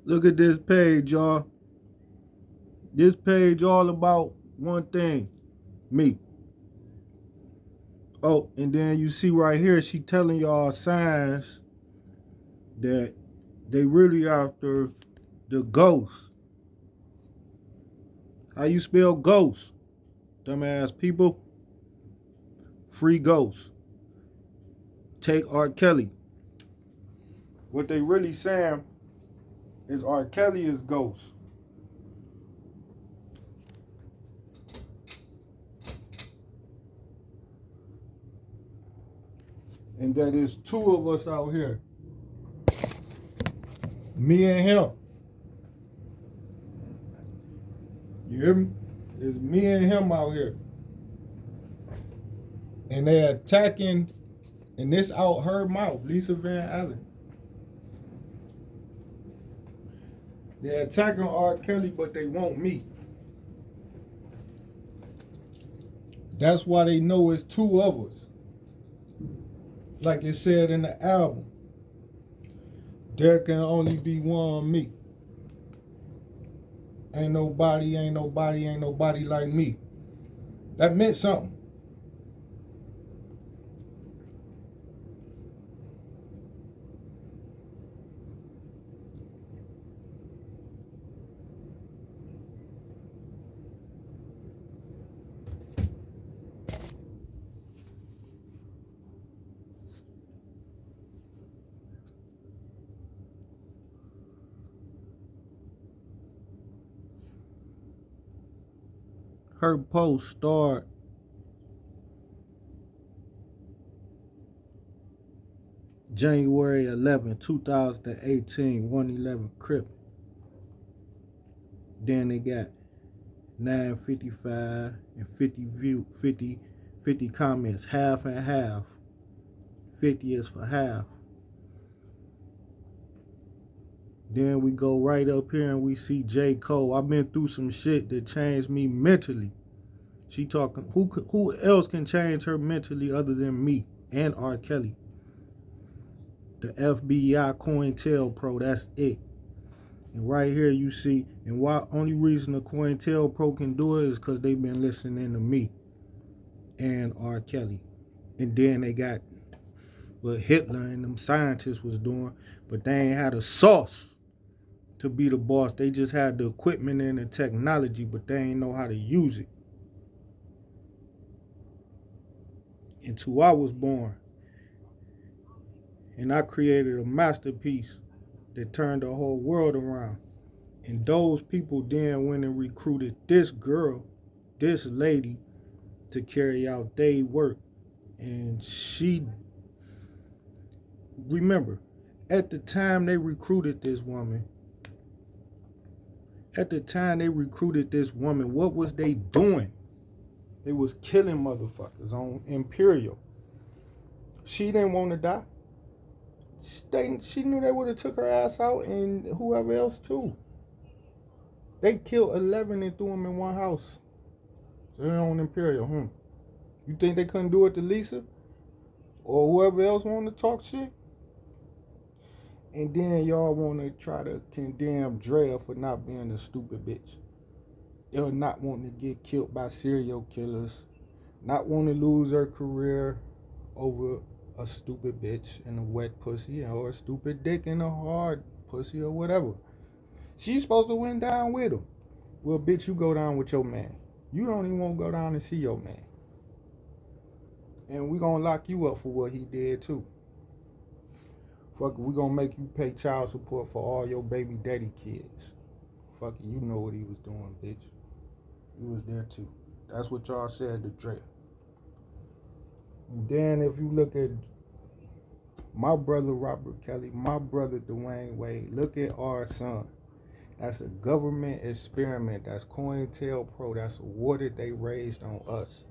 Look at this page, y'all. This page all about one thing, me. Oh, and then you see right here, she telling y'all signs that they really after the ghost. How you spell ghost? Dumbass people. Free ghost. Take R. Kelly. What they really saying is R. Kelly is ghost. And that is two of us out here. Me and him. You hear me? It's me and him out here. And they attacking, and this out her mouth, Lisa Van Allen. They're attacking R. Kelly, but they want me. That's why they know it's two of us. Like it said in the album, there can only be one me. Ain't nobody like me. That meant something. Her post started January 11, 2018, 111 Crip. Then they got 955 and 50 comments, half and half. 50 is for half. Then we go right up here and we see J. Cole. I've been through some shit that changed me mentally. She talking, who else can change her mentally other than me and R. Kelly? The FBI COINTELPRO, that's it. And right here you see, and why only reason the COINTELPRO can do it is because they've been listening to me and R. Kelly. And then they got what Hitler and them scientists was doing, but they ain't had a sauce to be the boss. They just had the equipment and the technology, but they ain't know how to use it. Until I was born. And I created a masterpiece that turned the whole world around. And those people then went and recruited this girl, this lady, to carry out their work. And she, remember, at the time they recruited this woman, what was they doing? They was killing motherfuckers on Imperial. She didn't want to die. She knew they would have took her ass out and whoever else too. They killed 11 and threw them in one house. So they're on Imperial, You think they couldn't do it to Lisa? Or whoever else wanted to talk shit? And then y'all want to try to condemn Drea for not being a stupid bitch. Or not wanting to get killed by serial killers. Not wanting to lose her career over a stupid bitch and a wet pussy, or a stupid dick and a hard pussy, or whatever. She's supposed to went down with him. Well, bitch, you go down with your man. You don't even want to go down and see your man. And we gonna lock you up for what he did too. Fuck it, we gonna make you pay child support for all your baby daddy kids. Fuck it, you know what he was doing, bitch. He was there too. That's what y'all said to Dre. And then if you look at my brother Robert Kelly, my brother Dwayne Wade, look at our son. That's a government experiment. That's COINTELPRO. That's a water they raised on us.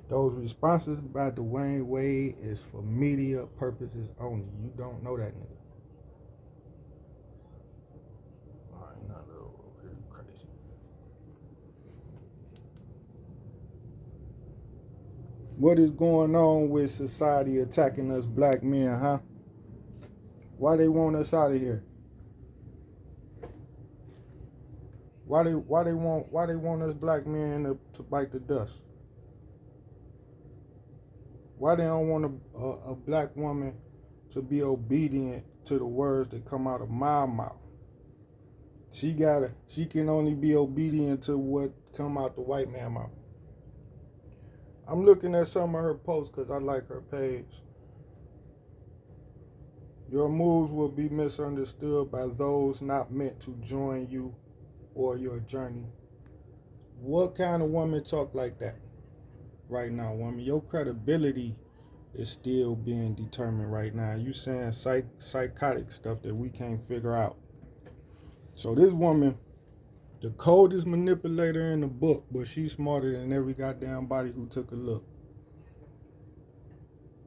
Those responses by Dwayne Wade is for media purposes only. You don't know that nigga. Alright, not over crazy. What is going on with society attacking us black men, huh? Why they want us out of here? why they want us black men to bite the dust? Why they don't want a black woman to be obedient to the words that come out of my mouth? She can only be obedient to what come out the white man mouth. I'm looking at some of her posts because I like her page. Your moves will be misunderstood by those not meant to join you or your journey. What kind of woman talk like that right now, woman? Your credibility is still being determined right now. You saying psychotic stuff that we can't figure out. So this woman, the coldest manipulator in the book, but she's smarter than every goddamn body who took a look.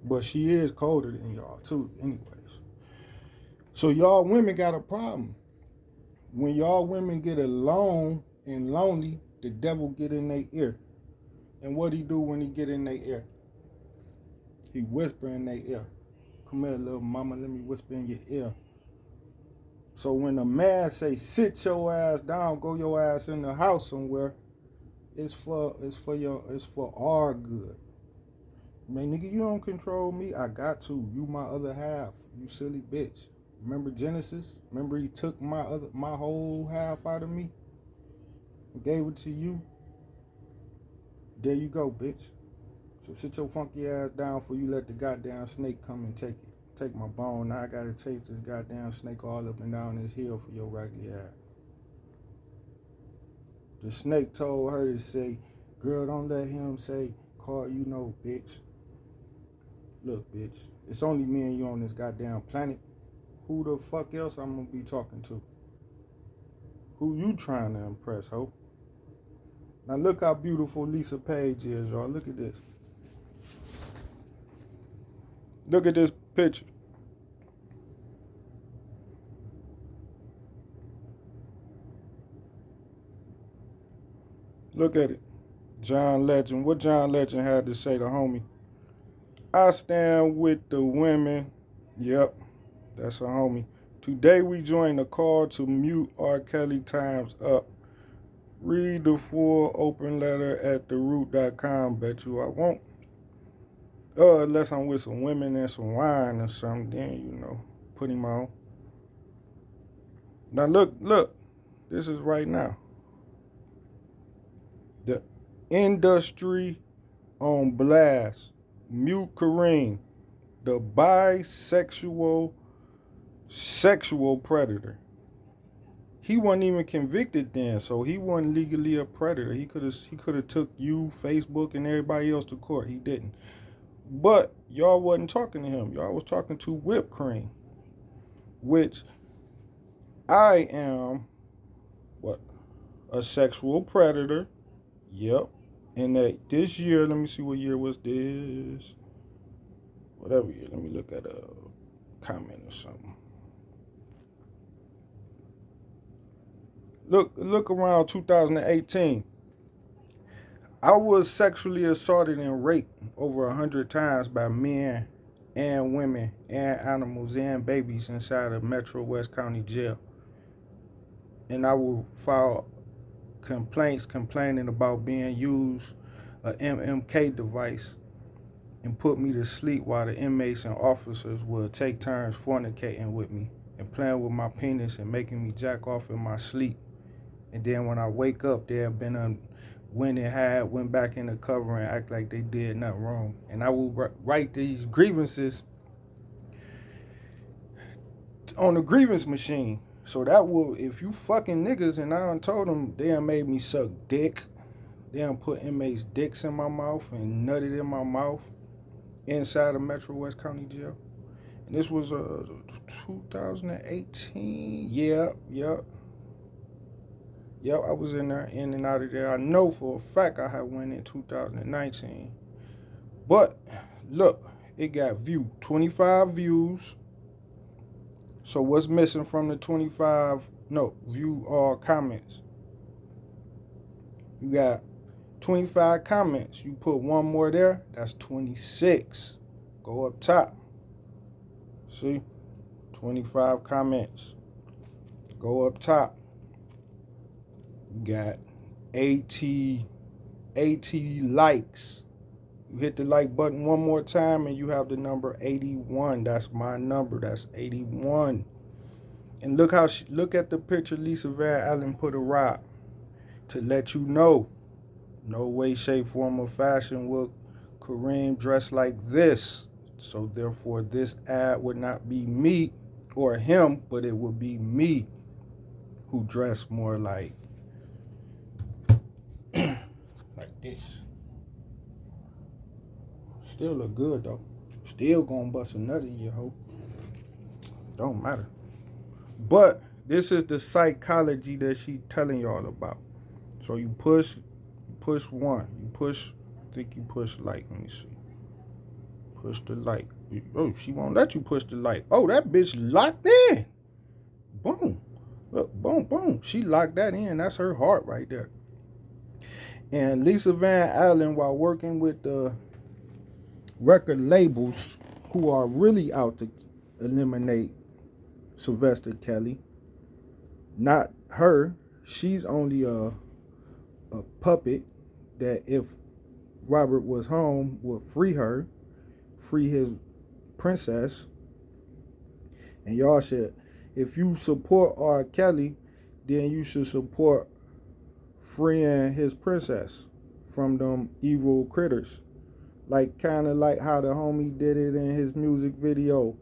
But she is colder than y'all too, anyways. So y'all women got a problem. When y'all women get alone and lonely, the devil get in their ear. And what he do when he get in their ear? He whisper in their ear. Come here, little mama, let me whisper in your ear. So when a man say, sit your ass down, go your ass in the house somewhere, it's for our good. Man, nigga, you don't control me. I got to. You my other half. You silly bitch. Remember Genesis? Remember he took my whole half out of me? Gave it to you. There you go, bitch. So sit your funky ass down before you let the goddamn snake come and take it. Take my bone. Now I gotta chase this goddamn snake all up and down this hill for your raggedy ass. The snake told her to say, girl, don't let him say, call you no bitch. Look, bitch, it's only me and you on this goddamn planet. Who the fuck else I'm gonna be talking to? Who you trying to impress, ho? Now look how beautiful Lisa Page is, y'all. Look at this. Look at this picture. Look at it. John Legend. What John Legend had to say to homie? I stand with the women. Yep, that's a homie. Today we join the call to mute R. Kelly times up. Read the full open letter at theroot.com. Bet you I won't. Unless I'm with some women and some wine or something, then, put him on. Now look. This is right now. The industry on blast. Mute Kareem, the bisexual sexual predator. He wasn't even convicted then, so he wasn't legally a predator. He could have took you, Facebook, and everybody else to court. He didn't. But y'all wasn't talking to him. Y'all was talking to Whipped Cream, which I am, a sexual predator. Yep. And that this year, let me see what year was this. Whatever year. Let me look at a comment or something. Look around 2018. I was sexually assaulted and raped over 100 times by men and women and animals and babies inside of Metro West County Jail. And I will file complaints complaining about being used an MMK device and put me to sleep while the inmates and officers would take turns fornicating with me and playing with my penis and making me jack off in my sleep. And then when I wake up, they have been went back in the cover and act like they did nothing wrong. And I will write these grievances on the grievance machine. So that will, if you fucking niggas, and I done told them, they done made me suck dick. They done put inmates' dicks in my mouth and nutted in my mouth inside of Metro West County Jail. And this was 2018. Yep. I was in there, in and out of there. I know for a fact I had went in 2019. But look, it got 25 views. So what's missing from the 25? No, view all comments. You got 25 comments. You put one more there, that's 26. Go up top. See? 25 comments. Go up top. You got 80 likes. You hit the like button one more time and you have the number 81. That's my number. That's 81. And look at the picture Lisa Van Allen put a rock to let you know. No way, shape, form, or fashion will Kareem dress like this. So therefore, this ad would not be me or him, but it would be me who dress more like this. Still look good though. Still gonna bust a nut in your hoe. Don't matter. But this is the psychology that she telling y'all about. So you push one. You push, I think you push like, let me see. Push the light. Oh, she won't let you push the light. Oh, that bitch locked in. Boom. Look, boom, boom. She locked that in. That's her heart right there. And Lisa Van Allen, while working with the record labels who are really out to eliminate Sylvester Kelly, not her. She's only a puppet that if Robert was home would free her, free his princess. And y'all should, if you support R. Kelly, then you should support freeing his princess from them evil critters. Like kind of like how the homie did it in his music video,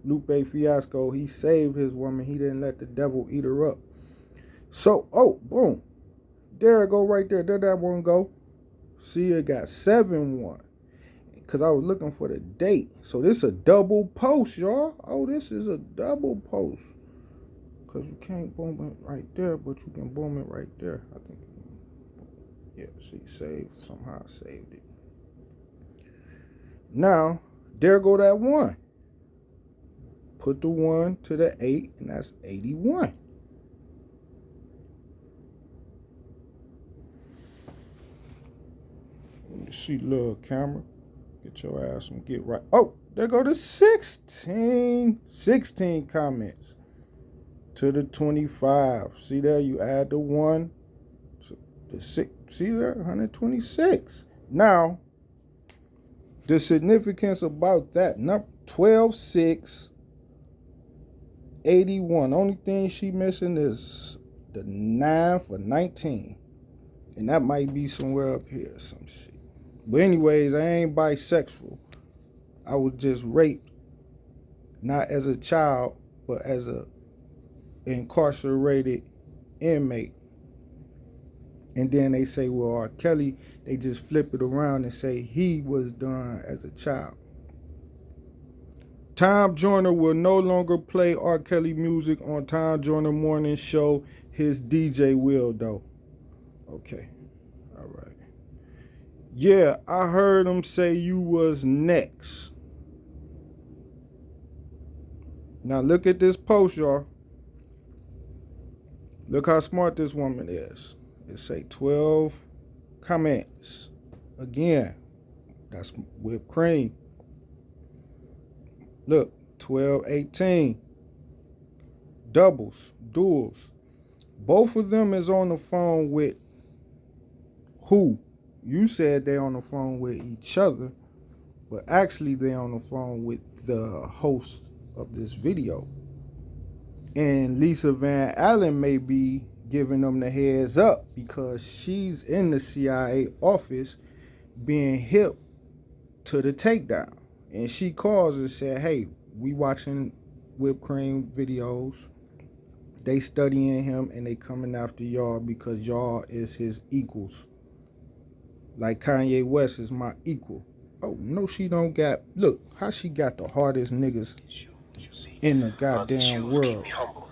Lupe Fiasco. He saved his woman. He didn't let the devil eat her up. So, oh, boom. There it go right there. There that one go. See, it got 7-1. Because I was looking for the date. So this is a double post, y'all. Oh, this is a double post. Because you can't boom it right there, but you can boom it right there. I think. Yeah, see, save. Somehow I saved it. Now, there go that 1. Put the 1 to the 8, and that's 81. Let me see, little camera. Get your ass and get right. Oh, there go the 16 comments to the 25. See there, you add the 1, the 6. See there, 126. Now, the significance about that, number 12, 6, 81. Only thing she missing is the 9 for 19. And that might be somewhere up here, some shit. But anyways, I ain't bisexual. I was just raped, not as a child, but as a incarcerated inmate. And then they say, well, R. Kelly, they just flip it around and say he was done as a child. Tom Joyner will no longer play R. Kelly music on Tom Joyner Morning Show. His DJ will, though. Okay. All right. Yeah, I heard him say you was next. Now look at this post, y'all. Look how smart this woman is. It say 12 comments. Again, that's whipped cream. Look, 12, 18. Doubles, duels. Both of them is on the phone with who? You said they on the phone with each other, but actually they on the phone with the host of this video. And Lisa Van Allen may be giving them the heads up because she's in the CIA office being hip to the takedown. And she calls and said, hey, we watching whipped cream videos. They studying him and they coming after y'all because y'all is his equals. Like Kanye West is my equal. Oh, no, she don't got... Look, how she got the hardest niggas in the goddamn world. Keep me humble.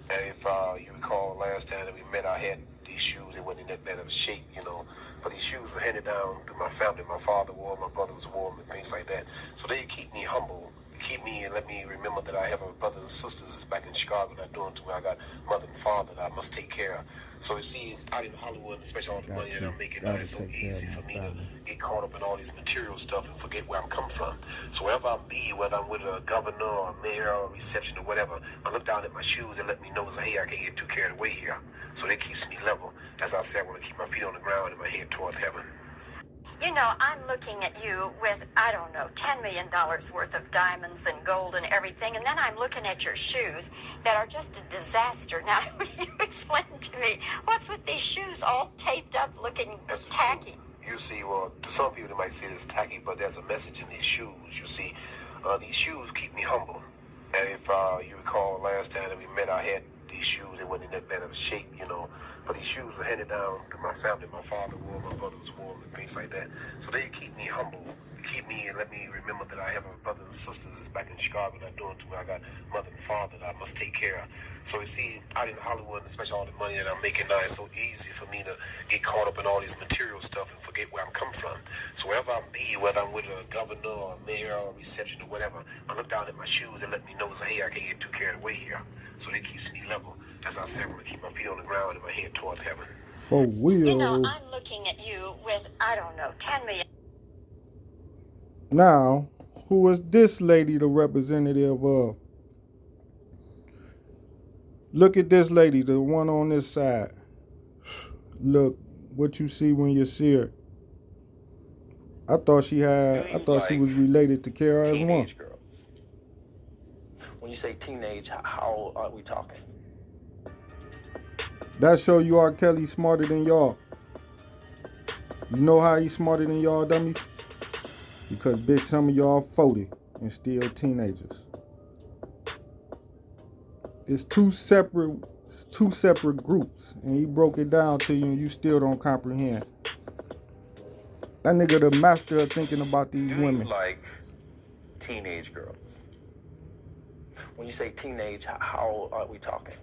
And if you recall last time that we met, I had these shoes. They wasn't in that bad of a shape, you know. But these shoes were handed down through my family. My father wore them, my brothers wore them, and things like that. So they keep me humble. Keep me and let me remember that I have a brothers and sisters back in Chicago not doing too well. I got mother and father that I must take care of. So you see, out in Hollywood, especially all the money that I'm making, it's so easy for me to get caught up in all these material stuff and forget where I'm coming from. So wherever I be, whether I'm with a governor or a mayor or a reception or whatever, I look down at my shoes and let me know, hey, I can't get too carried away here. So that keeps me level. As I said, I want to keep my feet on the ground and my head towards heaven. You know, I'm looking at you with, I don't know, $10 million worth of diamonds and gold and everything, and then I'm looking at your shoes that are just a disaster. Now, you explain to me, what's with these shoes all taped up looking tacky? You see, well, to some people they might see it as tacky, but there's a message in these shoes. You see, these shoes keep me humble. And if you recall last time that we met, I had these shoes. They weren't in that bad of shape, you know. But these shoes are handed down through my family. My father wore them, my brothers wore them, and things like that. So they keep me humble, keep me and let me remember that I have a brothers and sisters back in Chicago that are doing to me. I got mother and father that I must take care of. So you see, out in Hollywood, especially all the money that I'm making now, it's so easy for me to get caught up in all these material stuff and forget where I'm come from. So wherever I be, whether I'm with a governor or a mayor or a reception or whatever, I look down at my shoes and let me know, hey, I can't get too carried away here. So they keeps me level. As I said, I'm going to keep my feet on the ground and my head towards heaven. So You know, I'm looking at you with, I don't know, 10 million. Now, who is this lady the representative of? Look at this lady, the one on this side. Look, what you see when you see her. I thought she was related to Kara as one. Girls. When you say teenage, how are we talking? That show you R. Kelly smarter than y'all. You know how he's smarter than y'all, dummies? Because, bitch, some of y'all 40 and still teenagers. It's two separate groups, and he broke it down to you, and you still don't comprehend. That nigga the master of thinking about these women. You like teenage girls? When you say teenage, how are we talking?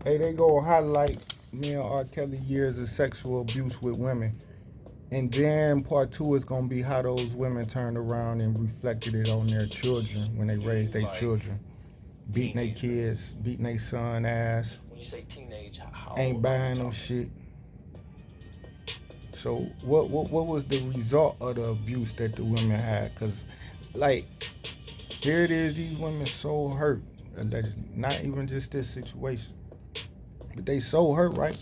Hey, they go highlight me and R. Kelly years of sexual abuse with women. And then part 2 is going to be how those women turned around and reflected it on their children when they raised their children. Beating their kids, beating their son ass. When you say teenage, how ain't buying them shit. So what was the result of the abuse that the women had? Because, like, here it is, these women so hurt, allegedly. Not even just this situation. But they so hurt, right?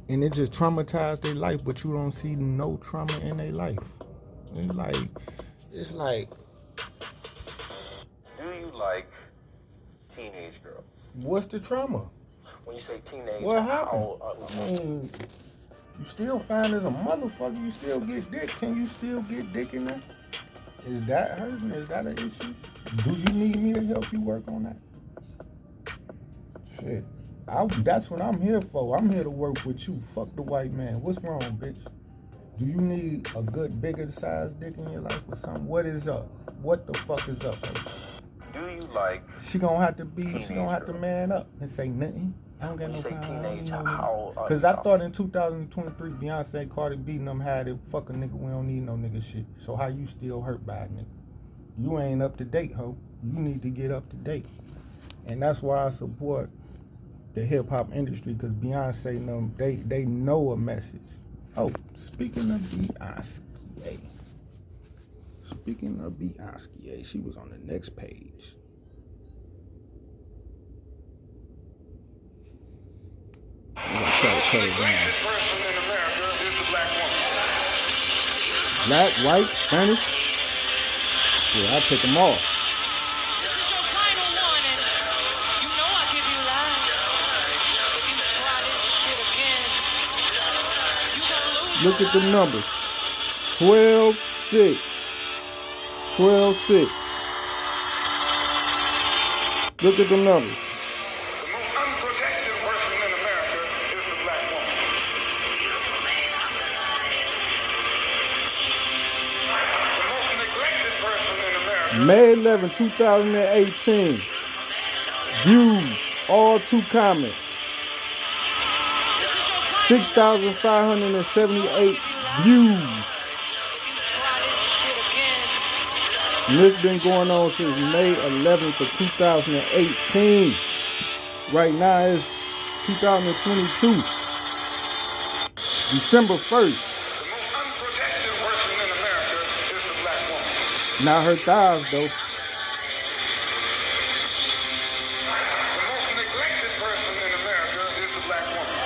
And it just traumatized their life, but you don't see no trauma in their life. It's like. Do you like teenage girls? What's the trauma? When you say teenage, what happened? I mean, you still fine as a motherfucker. You still get dick. Can you still get dick in there? Is that hurting? Is that an issue? Do you need me to help you work on that? Shit. That's what I'm here for. I'm here to work with you. Fuck the white man. What's wrong, bitch? Do you need a good, bigger size dick in your life or something? What is up? What the fuck is up, baby? Do you like She gonna have to man up and say nothing. I don't got no problem. Because I thought in 2023, Beyonce, Cardi B, and them had it, fuck a nigga, we don't need no nigga shit. So how you still hurt by a nigga? You ain't up to date, ho. You need to get up to date. And that's why I support the hip-hop industry, because Beyonce and them, they know a message. Oh, speaking of Beyonce, she was on the next page. I'm gonna try to cut it down. Black, white, Spanish. Yeah, I take them all. This is your final warning. You know I give you life. If you try this shit again, you gonna lose. Look at the numbers. 12-6. 12-6. Look at the numbers. The most unprotected person in America is the black woman. The most neglected person in America. May 11, 2018. Views, all 2 comments. 6,578 views. And this been going on since May 11th of 2018. Right now it's 2022. December 1st. Not her thighs though. The most neglected person in America is the black woman.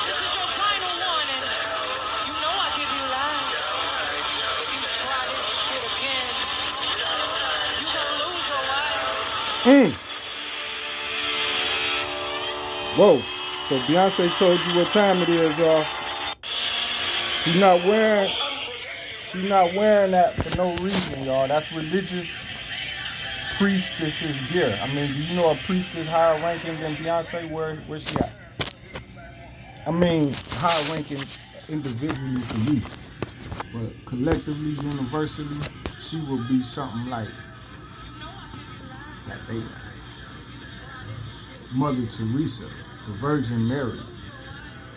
This is your final warning. You know I give you life. If you try this shit again, you gonna lose your life. Whoa. So Beyonce told you what time it is, y'all. She not wearing that for no reason, y'all. That's religious priestess's gear. I mean, do you know a priestess higher ranking than Beyonce? Where she at? I mean, higher ranking individually for me, but collectively, universally, she will be something like that. They Mother Teresa, the Virgin Mary.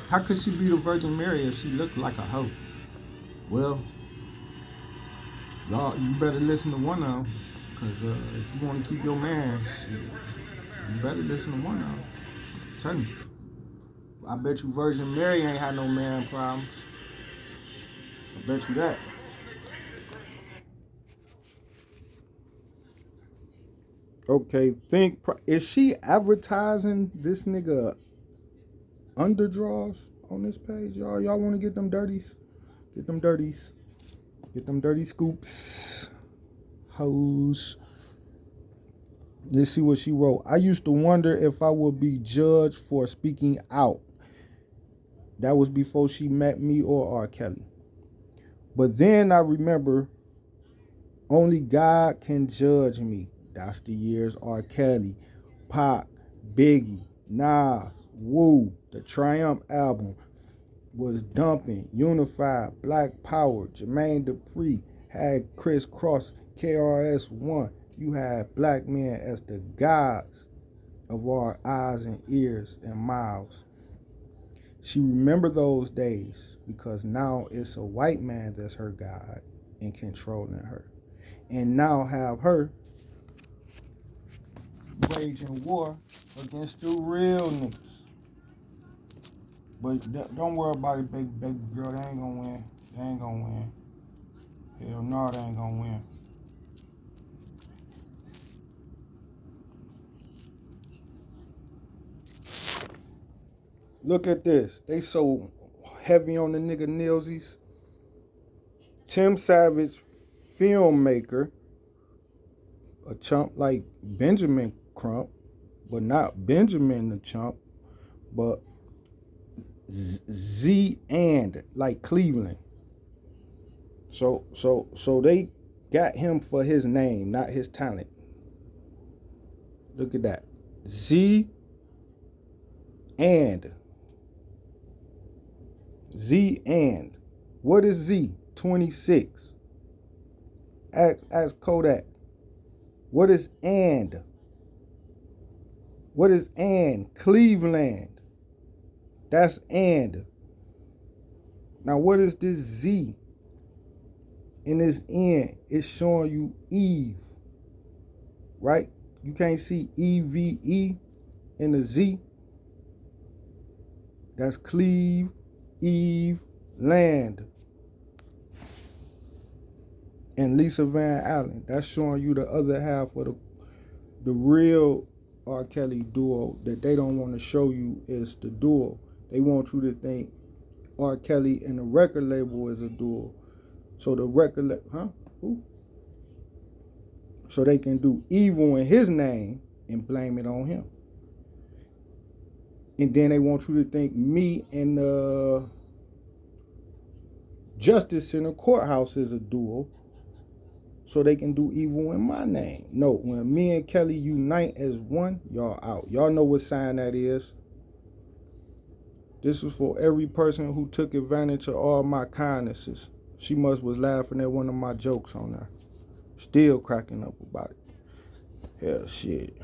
How could she be the Virgin Mary if she looked like a hoe? Well, y'all, you better listen to one of them, because if you want to keep your man, shit, you better listen to one of them. I'm telling you. I bet you Virgin Mary ain't had no man problems. I bet you that. Okay, is she advertising this nigga underdraws on this page, y'all? Y'all want to get them dirties? Get them dirties. Get them dirty scoops. Hoes. Let's see what she wrote. I used to wonder if I would be judged for speaking out. That was before she met me or R. Kelly. But then I remember only God can judge me. That's the years R. Kelly, Pac, Biggie, Nas, Woo, the Triumph album was dumping, Unified, Black Power, Jermaine Dupri, had Chris Cross, KRS-One. You had black men as the gods of our eyes and ears and mouths. She remembered those days because now it's a white man that's her God and controlling her. And now have her waging war against the real niggas. But don't worry about it, baby girl. They ain't gonna win. They ain't gonna win. Hell no, they ain't gonna win. Look at this. They so heavy on the nigga Nilsies. Tim Savage, filmmaker, a chump like Benjamin Crump, but not Benjamin the chump, but Z and like Cleveland. So they got him for his name, not his talent. Look at that. Z and. Z and. What is Z? 26. Ask Kodak. What is and? What is and? Cleveland. That's and. Now what is this Z? In this N, it's showing you Eve. Right? You can't see EVE in the Z. That's Cleve, Eve, Land. And Lisa Van Allen. That's showing you the other half of the real R. Kelly duo that they don't want to show you is the duo. They want you to think R. Kelly and the record label is a duo. So the record Who? So they can do evil in his name and blame it on him. And then they want you to think me and the Justice in the Courthouse is a duo. So they can do evil in my name. No, when me and Kelly unite as one, y'all out. Y'all know what sign that is. This is for every person who took advantage of all my kindnesses. She was laughing at one of my jokes on there. Still cracking up about it. Hell, shit.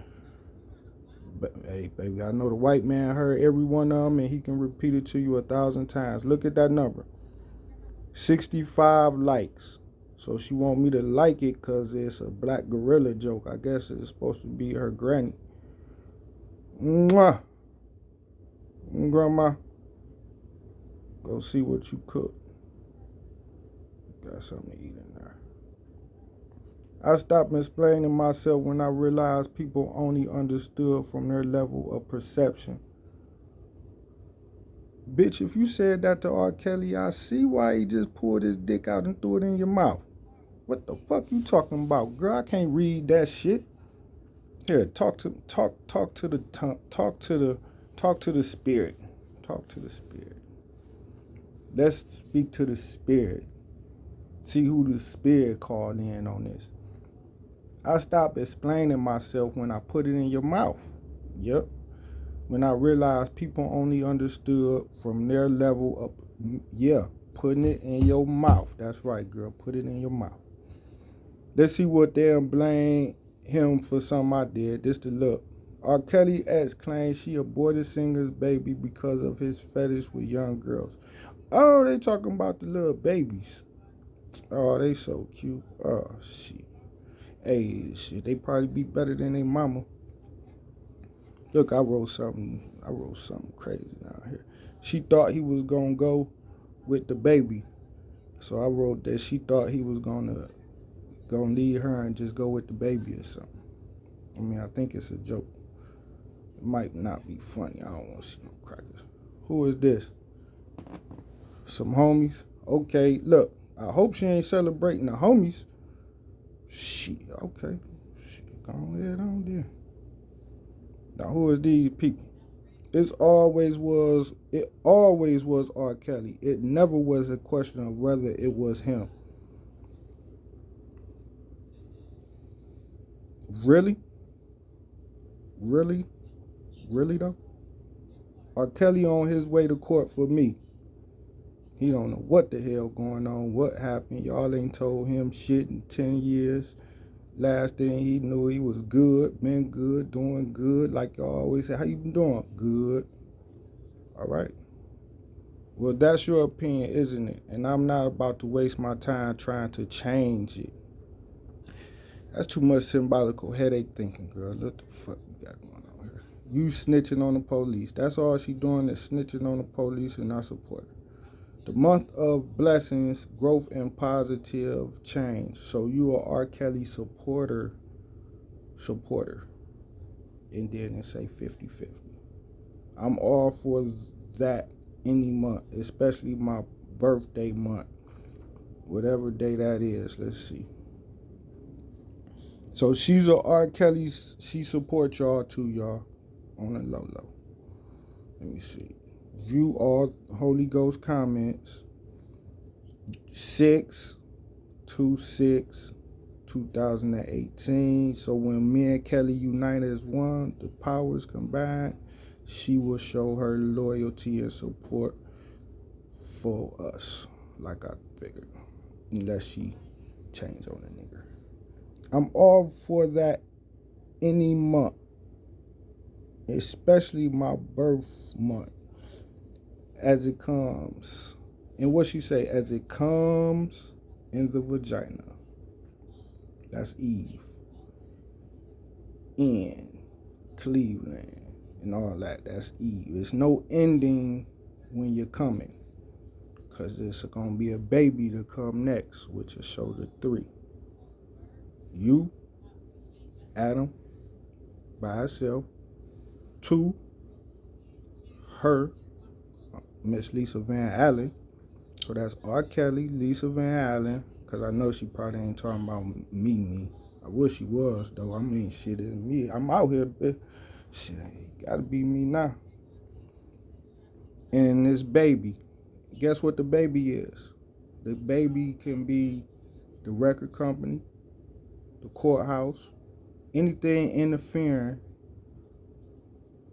But, hey, baby, I know the white man heard every one of them and he can repeat it to you 1,000 times. Look at that number. 65 likes. So she want me to like it because it's a black gorilla joke. I guess it's supposed to be her granny. Mwah. Grandma. Go see what you cook. Got something to eat in there. I stopped explaining myself when I realized people only understood from their level of perception. Bitch, if you said that to R. Kelly, I see why he just pulled his dick out and threw it in your mouth. What the fuck you talking about, girl? I can't read that shit. Here, talk to the spirit. Talk to the spirit. Let's speak to the spirit. See who the spirit called in on this. I stopped explaining myself when I put it in your mouth. Yep. When I realized people only understood from their level up. Yeah, putting it in your mouth. That's right, girl. Put it in your mouth. Let's see what they'll blame him for something I did. This the look. R. Kelly ex claims she aborted singer's baby because of his fetish with young girls. Oh, they talking about the little babies. Oh, they so cute. Oh, shit. Hey, shit, they probably be better than their mama. Look, I wrote something crazy down here. She thought he was gonna go with the baby. So I wrote that she thought he was gonna leave her and just go with the baby or something. I mean, I think it's a joke. It might not be funny. I don't want to see no crackers. Who is this? Some homies? Okay, look, I hope she ain't celebrating the homies. Shit, okay. Shit, go ahead on there. Now, who is these people? It always was R. Kelly. It never was a question of whether it was him. Really? Really? Really though? R. Kelly on his way to court for me. He don't know what the hell going on, what happened. Y'all ain't told him shit in 10 years. Last thing he knew, he was good, been good, doing good. Like y'all always say, how you been doing? Good. All right. Well, that's your opinion, isn't it? And I'm not about to waste my time trying to change it. That's too much symbolical headache thinking, girl. What the fuck you got going on here? You snitching on the police. That's all she doing is snitching on the police, and I support her. The month of blessings, growth, and positive change. So you are R. Kelly supporter. And then it say 50-50. I'm all for that any month, especially my birthday month. Whatever day that is, let's see. So she's a R. Kelly, she supports y'all too, y'all. On the low. Let me see. View all Holy Ghost comments. 6/2018. So when me and Kelly unite as one, the powers combined, she will show her loyalty and support for us, like I figured. Unless she change on a nigga. I'm all for that any month, especially my birth month, as it comes. And what she say, as it comes in the vagina. That's Eve. In Cleveland and all that. That's Eve. It's no ending when you're coming. Because there's going to be a baby to come next, which is shoulder 3. You, Adam, by herself. 2, her, Miss Lisa Van Allen. So that's R. Kelly, Lisa Van Allen, because I know she probably ain't talking about me. I wish she was, though. I mean, shit is me. I'm out here, bitch. Shit, gotta be me now. And this baby, guess what the baby is? The baby can be the record company, the courthouse, anything interfering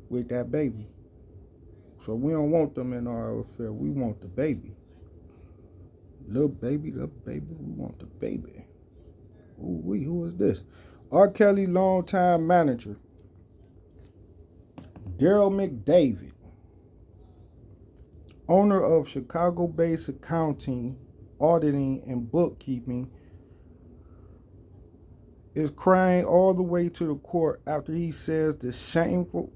with that baby. So we don't want them in our affair. We want the baby. Little baby, we want the baby. Ooh, who is this? R. Kelly longtime manager, Daryl McDavid, owner of Chicago-based accounting, auditing, and bookkeeping, is crying all the way to the court after he says shameful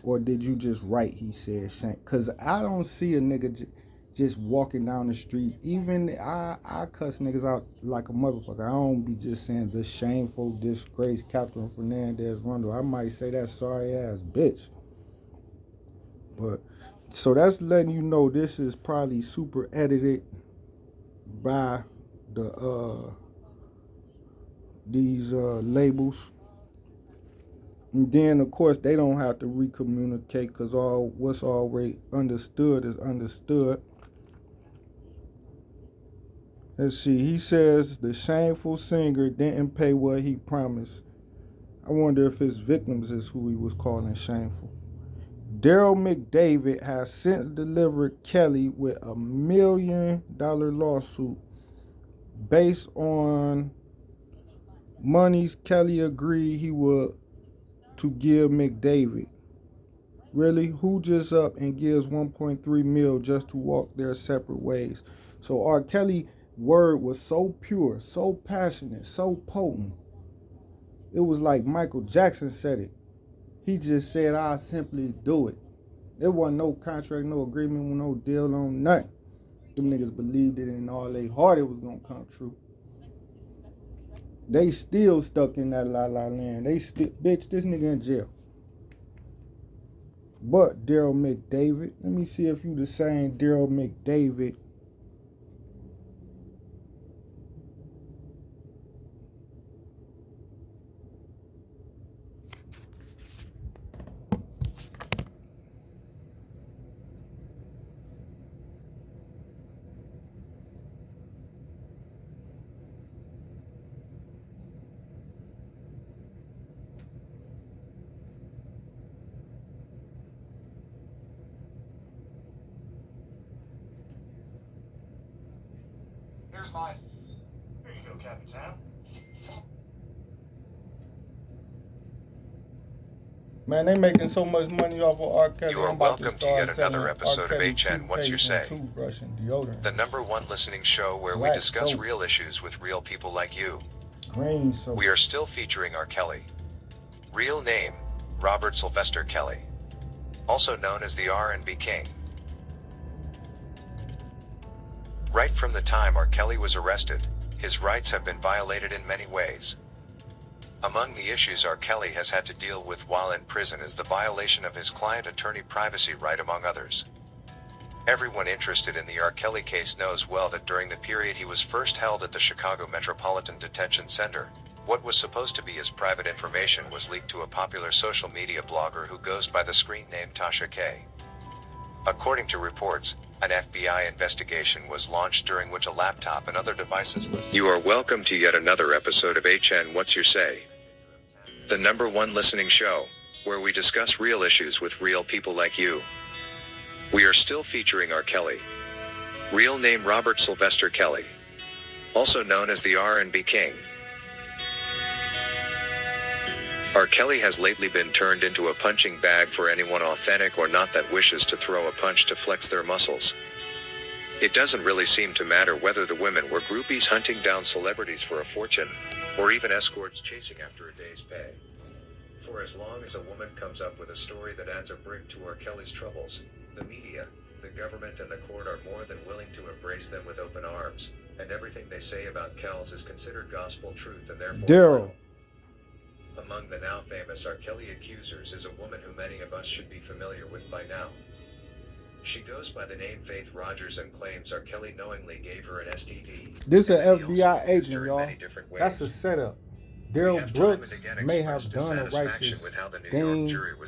or did you just write he said shame? Because I don't see a nigga just walking down the street. Even I cuss niggas out like a motherfucker. I don't be just saying the shameful disgrace Captain Fernandez Rondo. I might say that sorry ass bitch. But so that's letting you know this is probably super edited by the these labels. And then of course they don't have to recommunicate because all what's already understood is understood. Let's see, he says the shameful singer didn't pay what he promised. I wonder if his victims is who he was calling shameful. Daryl McDavid has since delivered Kelly with $1 million lawsuit based on monies Kelly agreed he would to give McDavid. Really? Who just up and gives 1.3 mil just to walk their separate ways? So R. Kelly word was so pure, so passionate, so potent. It was like Michael Jackson said it. He just said, I'll simply do it. There wasn't no contract, no agreement, no deal on nothing. Them niggas believed it in all they heart it was gonna come true. They still stuck in that la la land. They still, bitch, this nigga in jail. But Daryl McDavid, let me see if you the same Daryl McDavid. Here's mine. Here you go, Captain Sam. Man, they making so much money off of R. Kelly. You are welcome to yet another episode of HN What's Your Say, the #1 listening show where we discuss real issues with real people like you. Green soap. We are still featuring R. Kelly. Real name, Robert Sylvester Kelly. Also known as the R&B King. Right from the time R. Kelly was arrested, his rights have been violated in many ways. Among the issues R. Kelly has had to deal with while in prison is the violation of his client-attorney privacy right, among others. Everyone interested in the R. Kelly case knows well that during the period he was first held at the Chicago Metropolitan Detention Center, what was supposed to be his private information was leaked to a popular social media blogger who goes by the screen name Tasha K. According to reports, an FBI investigation was launched during which a laptop and other devices were... You are welcome to yet another episode of HN What's Your Say, the #1 listening show, where we discuss real issues with real people like you. We are still featuring R. Kelly. Real name Robert Sylvester Kelly. Also known as the R&B King. R. Kelly has lately been turned into a punching bag for anyone authentic or not that wishes to throw a punch to flex their muscles. It doesn't really seem to matter whether the women were groupies hunting down celebrities for a fortune, or even escorts chasing after a day's pay. For as long as a woman comes up with a story that adds a brick to R. Kelly's troubles, the media, the government and the court are more than willing to embrace them with open arms, and everything they say about Kells is considered gospel truth and therefore Daryl. Among the now famous R. Kelly accusers is a woman who many of us should be familiar with by now. She goes by the name Faith Rogers and claims R. Kelly knowingly gave her an STD. This is an FBI agent, y'all. That's a setup. Daryl Brooks may have done a righteous thing to the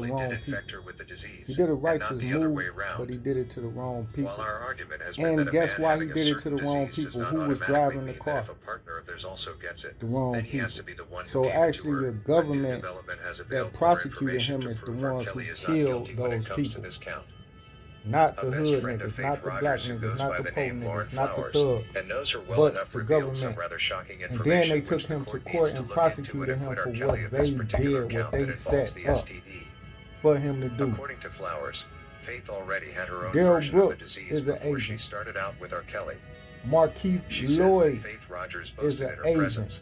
wrong people. He did a righteous move, but he did it to the wrong people. And guess why he did it to the wrong people? Who was driving the car? The wrong people. So actually the government that prosecuted him is the ones who killed those people. Not the hood niggas, not the black niggas, not the poor niggas, not the thugs, but the government. And then they took him to court and prosecuted him for what they did, what they set up for him to do. According to Flowers, Faith already had her own Daryl version of the Brooks disease is an before she agent. started out with R. Kelly. Markeith She says Lloyd that Faith Rogers is boasted an in her agent. presence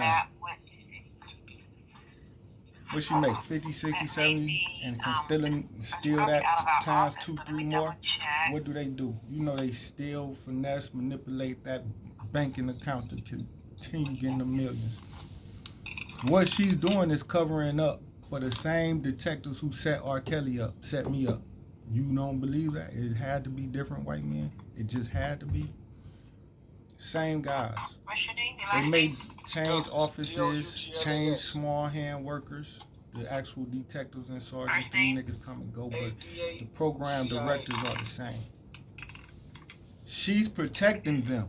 time. What she make? 50, 60, 70, and can steal that times 2, 3 more? What do they do? You know they steal, finesse, manipulate that banking account to continue getting the millions. What she's doing is covering up for the same detectives who set R. Kelly up, set me up. You don't believe that? It had to be different white men. It just had to be. Same guys. They may change offices, change small hand workers, the actual detectives and sergeants. These niggas come and go, but the program directors are the same. She's protecting them,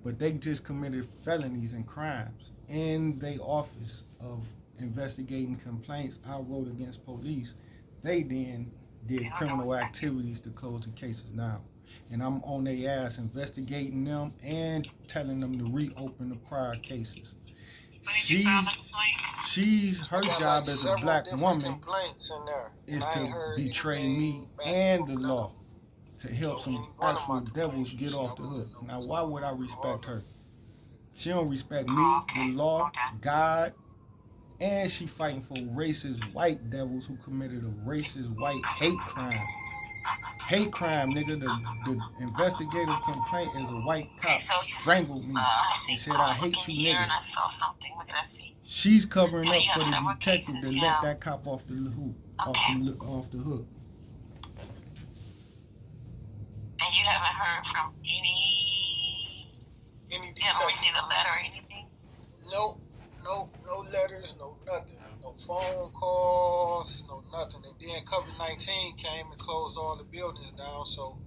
but they just committed felonies and crimes in their office of investigating complaints I wrote against police. They then did criminal activities to close the cases down. And I'm on their ass investigating them and telling them to reopen the prior cases. She's her job as a black woman is to betray me and the law to help some actual devils get off the hook. Now, why would I respect her? She don't respect me, the law, God, and she fighting for racist white devils who committed a racist white hate crime. Hate crime, nigga. The investigative complaint is a white cop strangled me and said, I hate you, nigga. She's covering up for the detective that let that cop off the hook. Off the hook. And you haven't heard from any detective? Received a letter or anything? Nope, no letters, no nothing. No phone calls, no nothing. And then COVID-19 came and closed all the buildings down, so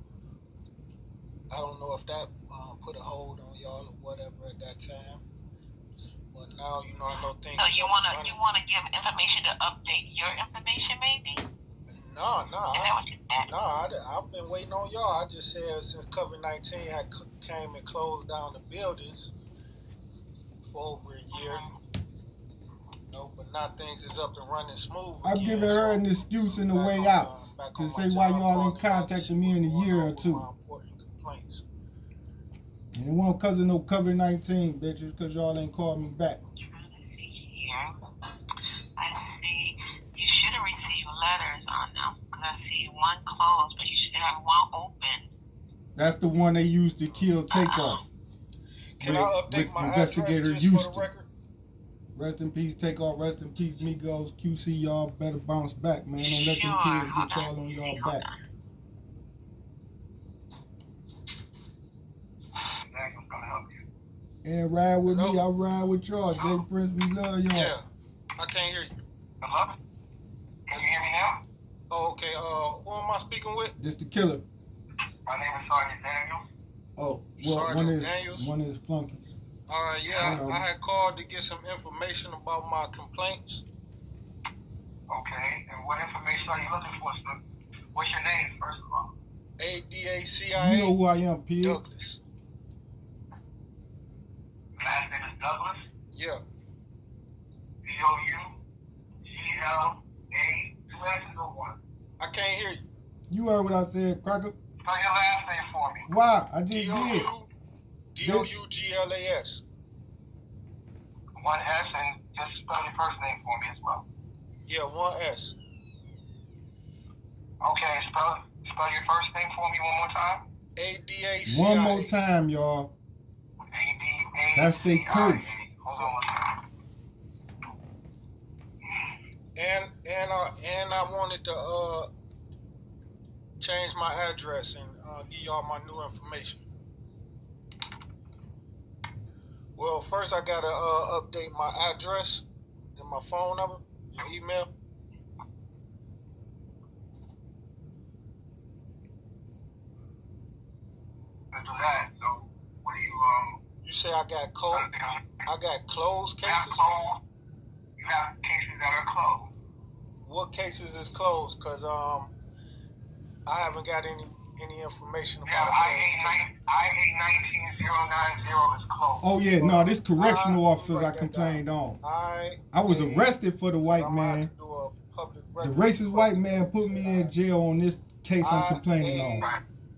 I don't know if that put a hold on y'all or whatever at that time. But now, I know things. So you wanna give information to update your information, maybe? No. I've been waiting on y'all. I just said since COVID-19 had came and closed down the buildings for over a year. But now things is up and running smooth. I'm giving her an excuse and a way out to say why y'all ain't contacting me in a year or two. And it wasn't because of no COVID-19, bitches, because y'all ain't called me back. I see. You should have received letters on them. Because I see one closed, but you should have one open. That's the one they used to kill Takeoff. Can I update my investigator address just for the record? Rest in peace, Takeoff. Rest in peace, Migos. QC, y'all better bounce back, man. Don't let them kids get y'all on y'all back. And ride with me, I ride with y'all. Jay Prince, we love y'all. Yeah, I can't hear you. Hello? Can you hear me now? Oh, okay. Who am I speaking with? Just the killer. My name is Sergeant Daniels. Oh, well, Sergeant one is Flunkies. I had called to get some information about my complaints. Okay, and what information are you looking for, sir? What's your name, first of all? ADACIA. You know who I am, P. Douglas. Last name is Douglas? Yeah. D-O-U-G-L-A, 2 S's or 1? I can't hear you. You heard what I said, Cracker? Spell your last name for me. Why? I just did. D-O-U-G-L-A-S. 1 S, and just spell your first name for me as well. Yeah, 1 S. Okay, spell your first name for me one more time. ADACIA. One more time, y'all. A-D-A. That's they curse. Hold on one time. And I wanted to change my address and give y'all my new information. Well, first I gotta update my address and my phone number, your email. To do that, so what do you You say I got closed cases? You have cases that are closed. What cases is closed? Cause I haven't got any information about it. I-8-19090 is closed. Oh yeah, no, this correctional officers I complained on. I was arrested for the white man. The racist white man put me in jail on this case I'm complaining on.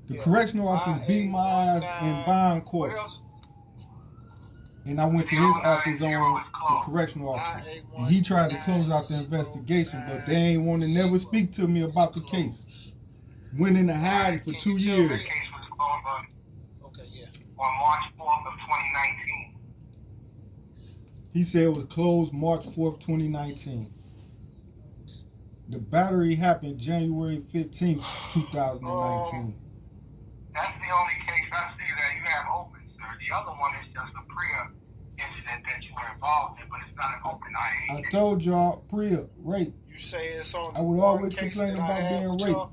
The correctional officers beat my ass in bond court. What else? And I went to his office on the correctional office. And he tried to close out the investigation, but they ain't want to never speak to me about the case. Went into hiding for 2 years. The case was closed Okay, yeah. on March 4th of 2019. He said it was closed March 4th, 2019. The battery happened January 15th, 2019. That's the only case I see that you have open, sir. The other one is just a Priya incident that you were involved in, but it's not an open IA I case. told y'all, Priya, rape. You say it's on I would always complain about being raped.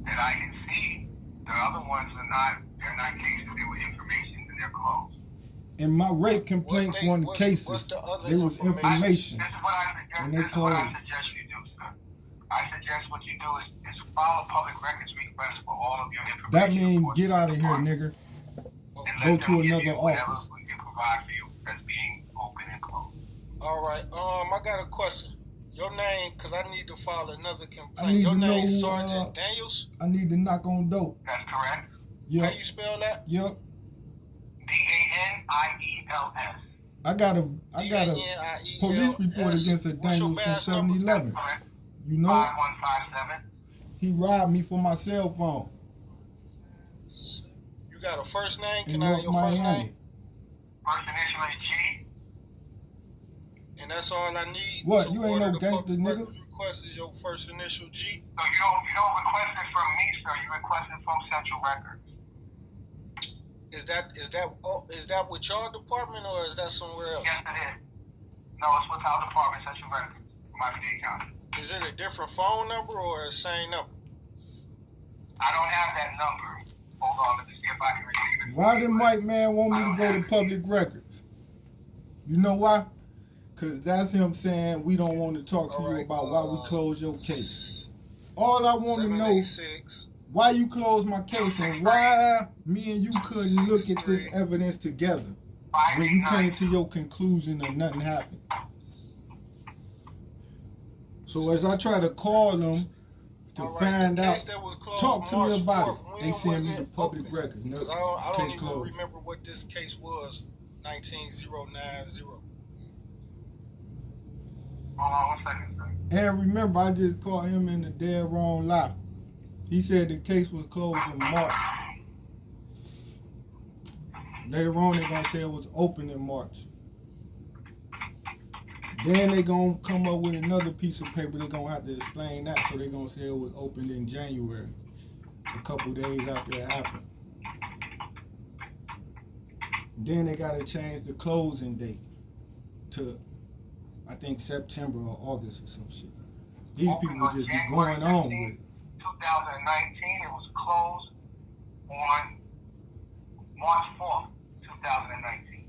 That I can see. The other ones are not, they're not cases, they were information and they're closed. And my rape complaints weren't cases. They was information. This is what I suggest, And they this is what I closed. suggest you do, sir. I suggest what you do is file a public records request for all of your information. That means get out of here, nigga. Go to another office. Whatever we can provide for you as being open and closed. All right. I got a question. Your name, because I need to file another I complaint. need Your to know name who, Sergeant Daniels? I need to knock on dope. That's correct. Yep. How you spell that? Yep. DANIELS. I got a police report against a Daniels from 7-Eleven. You know? 5157. He robbed me for my cell phone. You got a first name? In Can I have North your first Miami. name? First initial is G. And that's all I need. What? To You ain't order no the gangster, public nigga? records request is your first initial G. So you don't request it from me, sir. You request it from Central Records. Is that with your department or is that somewhere else? Yes, it is. No, it's with our department, Central Records, Miami-Dade County. Is it a different phone number or the same number? I don't have that number. Hold on, let me see if I can retrieve it. Why the white man want me to go to public records? You know why? Because that's him saying we don't want to talk to you about why we closed your case. All I want to know, why you closed my case and why me and you couldn't look at this evidence together when you came to your conclusion that nothing happened. So as I try to call them to find out, talk to me about it, they send me the public records. No, Because I don't case even closed. remember what this case was, 19090. Hold on 1 second, sir. And remember, I just caught him in the dead wrong lie. He said the case was closed in March. Later on, they're going to say it was open in March. Then they're going to come up with another piece of paper. They're going to have to explain that. So they're going to say it was opened in January, a couple days after it happened. Then they got to change the closing date to, I think, September or August or some shit. These people just be going on with it. 2019, it was closed on March 4th, 2019.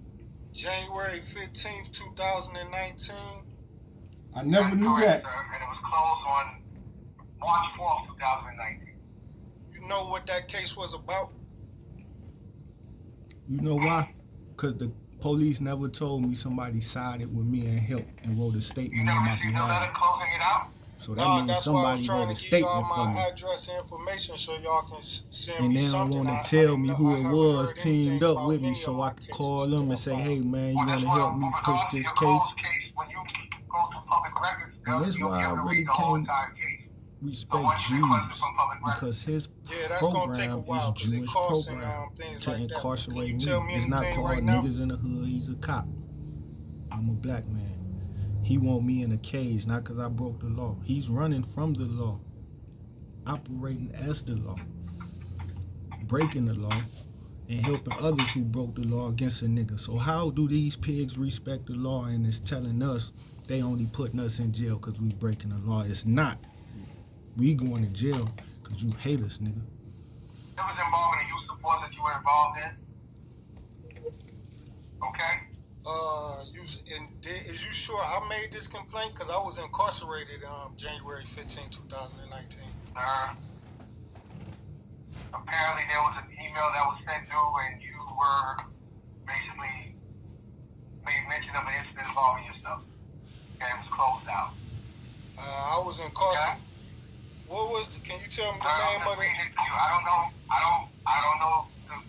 January 15th, 2019. I never knew that. Sir, and it was closed on March 4th, 2019. You know what that case was about? You know why? Because the police never told me somebody sided with me and helped and wrote a statement on my behalf. Closing it out? So that means that's why I somebody was trying wrote a to give y'all statement for my me. address and information so y'all can send And me they don't something. want to tell me who it was heard teamed anything up about with me any so of I my could cases call them and say, hey man, you Well, want to that's help why me with push all this your case? closed case, when you go to public records, And that's you'll why be I able to really read the whole can't entire case. respect once you request it Jews from public records. because his that's gonna take a program while is because it Jewish costs program things to like that. Can incarcerate you me. tell me It's not anything called right now? niggas in the hood. He's a cop. I'm a black man. He want me in a cage, not because I broke the law. He's running from the law, operating as the law, breaking the law, and helping others who broke the law against a nigga. So how do these pigs respect the law and is telling us they only putting us in jail because we breaking the law? It's not. We going to jail because you hate us, nigga. It was involving the youth support that you were involved in. Okay? Is you sure I made this complaint? Because I was incarcerated January 15, 2019. Apparently there was an email that was sent through and you were basically made mention of an incident involving yourself. Okay, it was closed out. I was incarcerated. Okay. What was can you tell me the name of it? I don't know the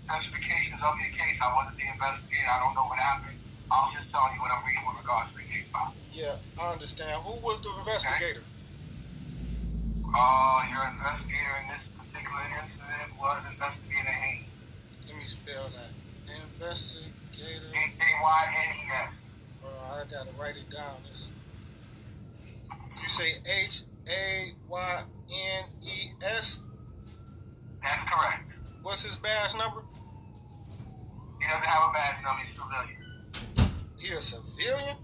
specifications of your case. I wasn't the investigator. I don't know what happened. I was just telling you what I'm reading with regards to the case file. Yeah, I understand. Who was the investigator? Your investigator in this particular incident was Investigator Haynes. Let me spell that. Investigator. Haynes. I gotta write it down. You say Haynes? That's correct. What's his badge number? He doesn't have a badge number. He's civilian. He a civilian?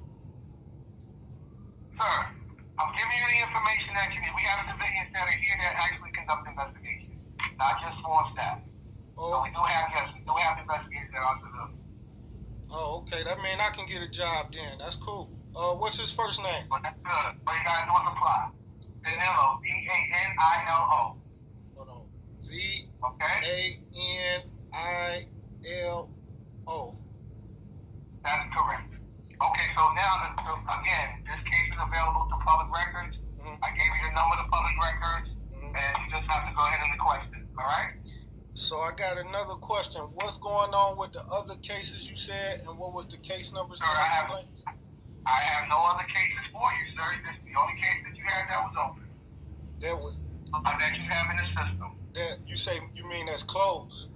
Sir, I'm giving you the information that you need. We have civilians that are here that actually conduct investigations, not just sworn staff. Oh. So we do have investigators that are civilians. Oh, okay. That means I can get a job then. That's cool. What's his first name? But that's good. All you gotta do is apply. Danilo, Danilo. Hold on. Okay? Vanilo. That's correct. Okay, so now, again, this case is available to public records. Mm-hmm. I gave you the number to public records, and you just have to go ahead and request it, all right? So I got another question. What's going on with the other cases you said, and what was the case numbers? Sir, I have no other cases for you, sir. This is the only case that you had that was open. That you have in the system. You mean that's closed?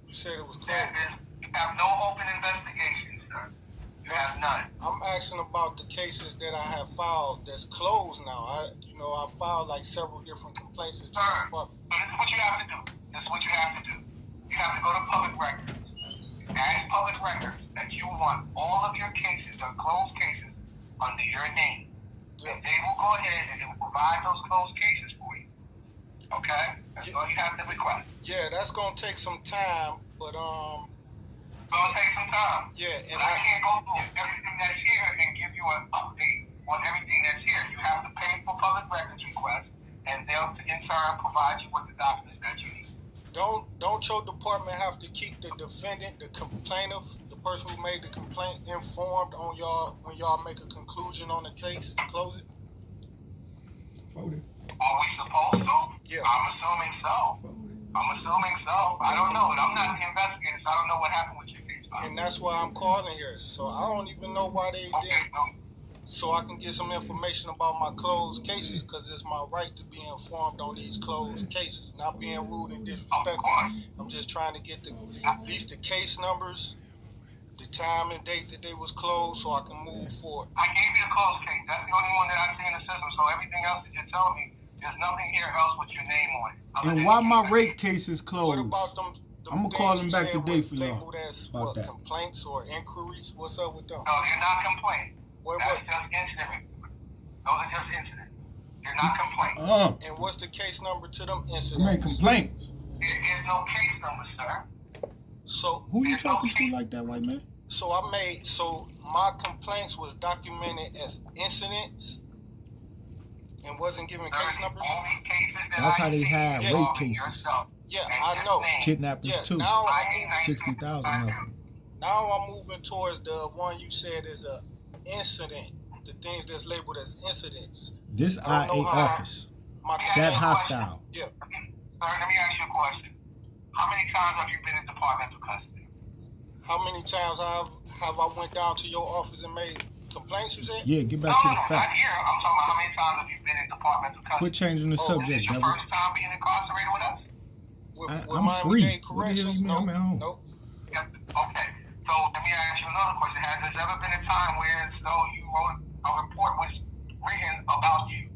You said it was closed. You have no open investigation, sir. You have none. I'm asking about the cases that I have filed that's closed now. I filed like several different complaints at your department. So this is what you have to do. You have to go to public records. Ask public records that you want all of your cases or closed cases under your name. Yeah. And they will go ahead and they will provide those closed cases for you. Okay? That's all you have to request. Yeah, that's gonna take some time, but It's gonna take some time. Yeah, and I can't go through everything that's here and give you an update on everything that's here. You have to pay for public records requests, and they'll in turn provide you with the documents that you need. Don't your department have to keep the defendant, the complainant, the person who made the complaint, informed on y'all when y'all make a conclusion on the case and close it? Voted. Are we supposed to? Yeah. I'm assuming so. I don't know. I'm not the investigator, so I don't know what happened with your case. And that's why I'm calling here. So I don't even know why they did. So I can get some information about my closed cases, because it's my right to be informed on these closed cases. Not being rude and disrespectful. I'm just trying to get at least the case numbers, the time and date that they was closed, so I can move forward. I gave you the closed case. That's the only one that I see in the system. So everything else that you're telling me, there's nothing here else with your name on it. And why my rape case is closed? What about them? I'm gonna call them back today for y'all. Labeled as what, complaints or inquiries? What's up with them? No, they're not complaints. What? Just incidents. Those are just incidents. They're not complaints. And what's the case number to them incidents? You ain't complaints. There is no case number, sir. So who you talking to like that, white man? So my complaints was documented as incidents and wasn't given case numbers? That's how they have rape cases. Yeah, I know. Kidnappers too. Now 60,000 of them. Now I'm moving towards the one you said is a incident. The things that's labeled as incidents. This IA office. That hostile. Yeah. Sir, let me ask you a question. How many times have you been in departmental custody? How many times have I went down to your office and made complaints, you said? Yeah, get back to the fact. Not here. I'm talking about how many times have you been in departmental custody? Quit changing the subject, Is this your first time being incarcerated with us? I'm free. What the hell you mean I'm at home? Nope. Yeah. Okay. So let me ask you another question. Has there ever been a time where you wrote a report was written about you?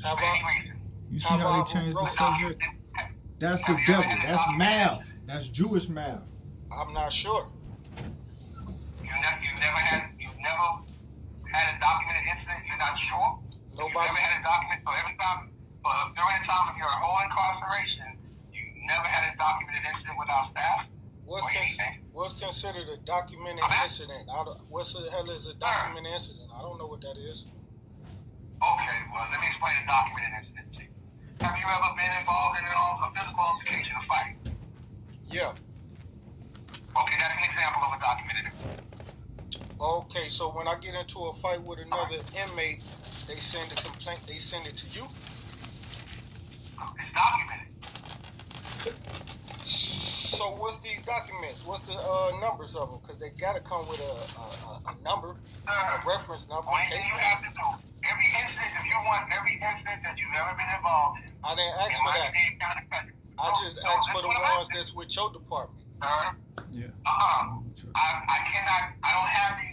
For any reason? You see how they changed the subject? That's the devil. That's math. That's Jewish math. I'm not sure. You've never had a documented incident. You're not sure. Nobody. You've never had a document. So every time, during the time of your whole incarceration, you never had a documented incident with our staff. What's considered a documented incident? What the hell is a documented incident? I don't know what that is. Okay, well, let me explain a documented incident to you. Have you ever been involved in a physical altercation or fight? Yeah. Okay, that's an example of a documented incident. Okay, so when I get into a fight with another inmate, they send a complaint, they send it to you? It's documented. So what's these documents? What's the numbers of them? Because they gotta come with a number, a reference number. Only thing you have to do, every incident, if you want every incident that you've ever been involved in, I didn't ask for that. I just asked for the ones that's with your department. Sir? Yeah. I cannot, I don't have the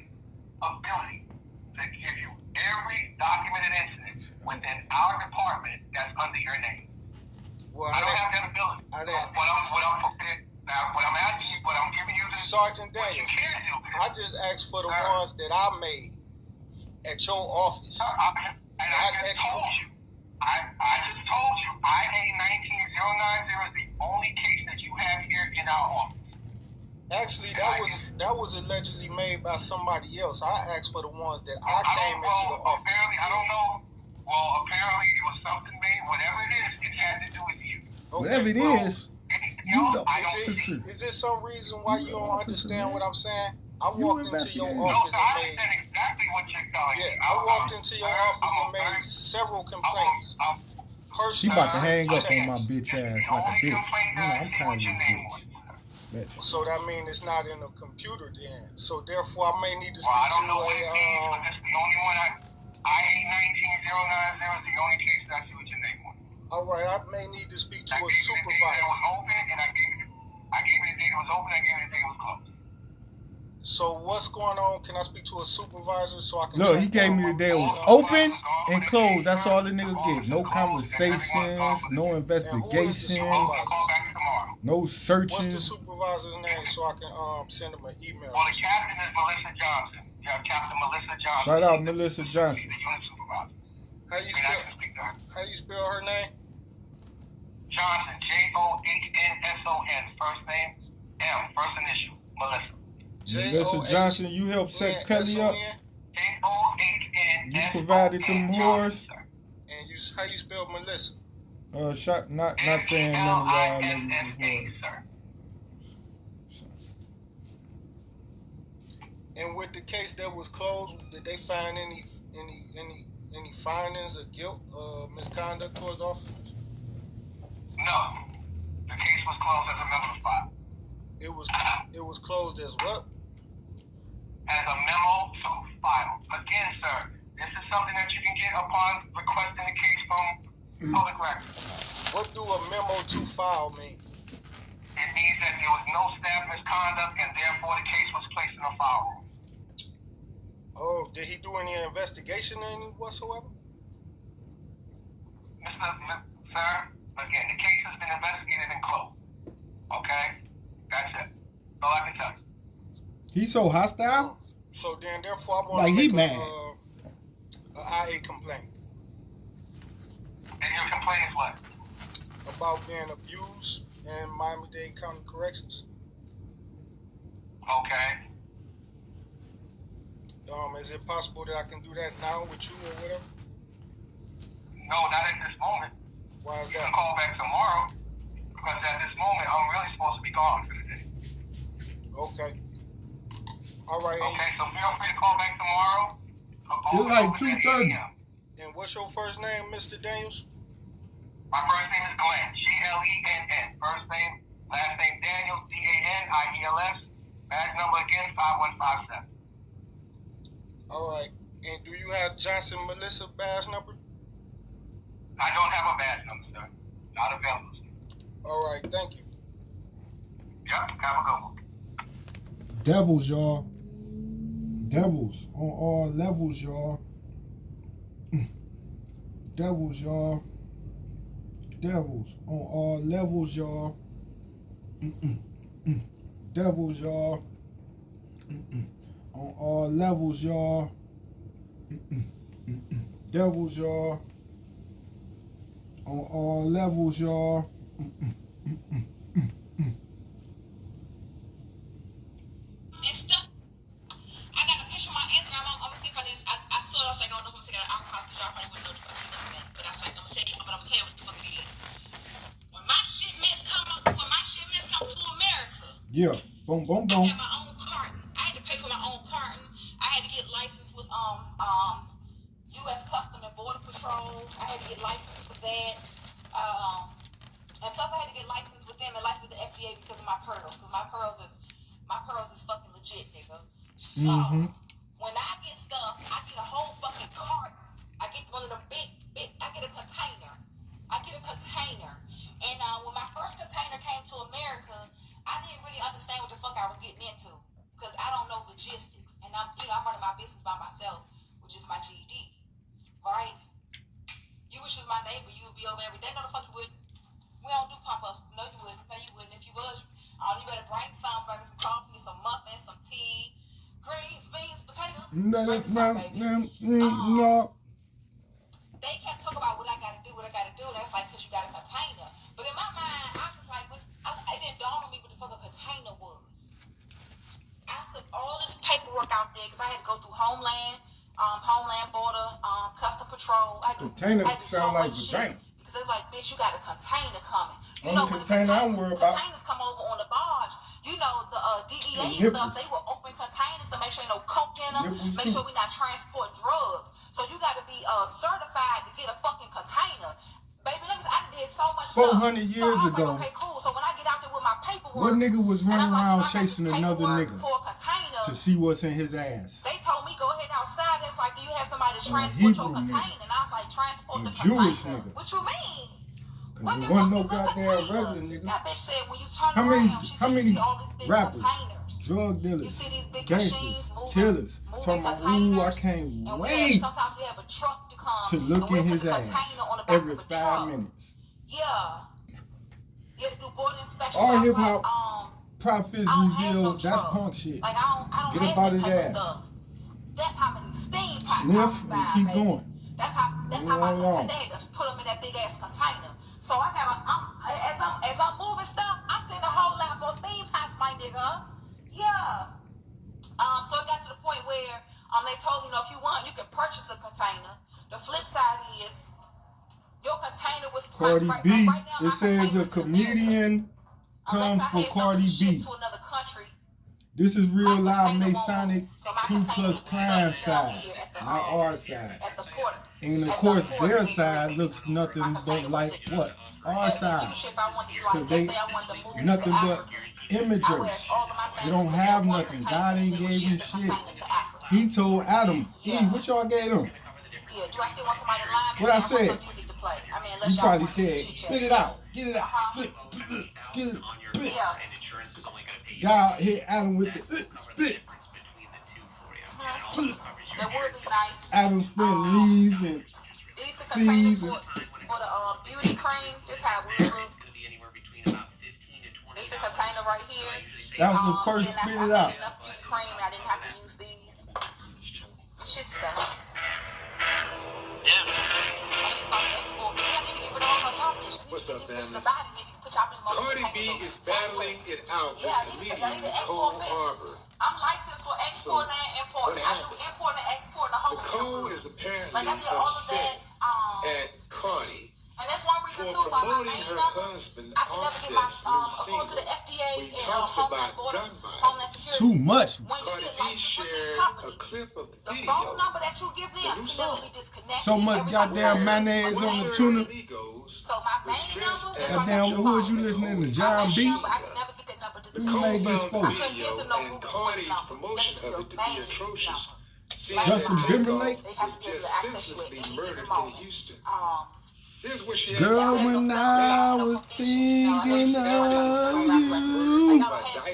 ability to give you every documented incident within our department that's under your name. Well, I don't have that ability. What I'm asking you, what I'm giving you, Sergeant what you Daniels, can do. I just asked for the ones that I made at your office. I just told you, IA 19090 is the only case that you have here in our office. Actually, that was allegedly made by somebody else. I asked for the ones that I came into the office. Apparently, I don't know. Well, apparently it was something made. Whatever it is, it had to do with you. Okay, Whatever it is, you the officer. Is there some reason why you don't understand what I'm saying? I walked into your No, office sir, I and made. understand exactly what you're telling me. Yeah, I walked into your office and made several complaints. She about to hang up on my bitch ass like a bitch. You know, I'm tired of this bitch. So that means it's not in a computer then. So therefore, I may need to speak I don't to know what it means, but that's the only one IA 19090 is the only case that I see with your name on. All right, I may need to speak to a I gave you the date that it supervisor. was open, and I gave you the date it was open, I gave you the date it was closed. So what's going on? Can I speak to a supervisor so I can? Look, he gave me the day it was open and closed. That's all the nigga get. No conversations, no investigations, no searching. What's the supervisor's name so I can send him an email? Well, the captain is Melissa Johnson. You have Captain Melissa Johnson. Shout out Melissa Johnson. She's the unit supervisor. How you spell her name? Johnson, Johnson, first name, M, first initial, Melissa. Melissa Johnson, you helped set Kelly up. You provided them whores. And how you spell Melissa? Not saying none of y'all niggas was whores. And with the case that was closed, did they find any findings of guilt, misconduct towards officers? No, the case was closed as a memo file. It was closed as what? As a memo to file. Again, sir, this is something that you can get upon requesting the case from public records. What do a memo to file mean? It means that there was no staff misconduct and therefore the case was placed in a file room. Oh, did he do any investigation whatsoever? Sir, again, the case has been investigated and closed. Okay? That's it. That's all I can tell you. He's so hostile? So then, therefore, I want to make a IA complaint. And your complaint is what? About being abused in Miami-Dade County Corrections. Okay. Is it possible that I can do that now with you or whatever? No, not at this moment. Why is you that? can call back tomorrow, because at this moment, I'm really supposed to be gone for the day. Okay. All right. Okay, so feel free to call back tomorrow. It's like 2:30. And what's your first name, Mr. Daniels? My first name is Glenn, Glenn. First name, last name Daniels, Daniels. Badge number again, 5157. All right. And do you have Johnson Melissa badge number? I don't have a badge number, sir. Not available. All right. Thank you. Yep. Have a good one. Devils, y'all. Devils on all levels, y'all. Devils, y'all. Devils on all levels, y'all. Devils, y'all. On all levels, y'all. Devils, y'all. On all levels, y'all. And stuff. I got a picture of my answer. I'm gonna see if I just. I saw it. I was like, I don't know if I'm saying I'll call because y'all probably wouldn't know the fuck it. But I was like, I'm gonna tell you what the fuck it is. When my shipments come to America. Yeah. Boom, boom, I boom. had my own carton. I had to pay for my own carton. I had to get licensed with U.S. Custom and Border Patrol. I had to get licensed with that. And plus I had to get licensed with them and licensed with the FDA FDA because of my pearls. Because my pearls is fucking legit, nigga. So when I get stuff, I get a whole fucking cart. I get one of them big. I get a container. And when my first container came to America, I didn't really understand what the fuck I was getting into because I don't know logistics, and I'm running my business by myself, which is my GED, right? You wish you was my neighbor, you would be over every day. No, the fuck you wouldn't. We don't do pop-ups. No, you wouldn't. No, you wouldn't. If you was, you better bring some coffee, some muffins, some tea, greens, beans, potatoes. No. They kept talking about what I gotta do. That's like, because you got a container. But in my mind, I was just like, it didn't dawn on me what the fuck a container was. I took all this paperwork out there because I had to go through Homeland Border, Custom Patrol. Container sound like vagina. Because it's like, bitch, you got a container coming. You Only know, when container I'm worried about. Containers come over on the barge. You know, the DEA and stuff, they will open containers to make sure ain't no coke in them, make sure we're not transporting drugs. So you got to be certified to get a fucking container. Baby, I did so much 400 stuff. years so I was ago. Like, okay, cool. So when I get out there with my paperwork, What nigga was running around chasing another nigga for a container, to see what's in his ass? They told me, go ahead outside. They was like, do you have somebody to transport your container? And I was like, transport the Jewish container. Nigga. What you mean? Cause there wasn't no goddamn regular nigga. That bitch said when you turn around, she said you see all these big rappers, containers. drug dealers, You see these big gangsters, machines moving killers, talking about, ooh, I can't and wait sometimes we have a truck to come to look in his ass every 5 minutes. Yeah. You had to do border inspection. All so hip hop like, prophets revealed, that's punk shit. Like, I don't Get have about that his type of ass. stuff. That's how many steam pots I Sniff was and buying, keep baby. going. That's how my today just put them in that big ass container. So I got as I'm moving stuff, I'm seeing a whole lot more steam pots, my nigga. Yeah. So it got to the point where they told me, if you want, you can purchase a container. The flip side is your container was Cardi right B. now. It says a comedian comes for Cardi B. To another country. This is real live Masonic Ku Klux Klan side, not our side. At the port. And of course, their side looks nothing but like what? Our side. Because they nothing but immigrants. They don't have nothing. God ain't gave them shit. He told Adam, Eve, what y'all gave him? Yeah, do I still want somebody lying? What I said? He probably said, spit it out. Get it out. Get it. Yeah. God hit Adam with the spit. That would be nice. Adam spent leaves and these the containers for the beauty cream. This how it would look. This the container right here. That was the first spit it out. Enough beauty cream. I didn't have to use these. Shit stuff. Yeah. I need to start export. I need to get rid of all of y'all bitches. What's up, family? Cardi B is battling it out with the media in Cold Harbor. I'm licensed for exporting and importing. I do importing and exporting the wholesale goods. Is apparently like I did all of that. At Cardi. And that's one reason too why my main number, I can never get my, according to the FDA and Homeland Border, Homeland Security. Too much. When you get licensed with these companies, the phone number that you give them can never be disconnected. So much goddamn mayonnaise on the tuna. So my main number is goddamn, who is you listening to? John B? I can never get that number disconnected. Who made this for? I couldn't give them no Google Voice number. Promotion of it to be atrocious. Justin Timberlake? They have to be able to access you at any given moment. Girl, when I was thinking of you.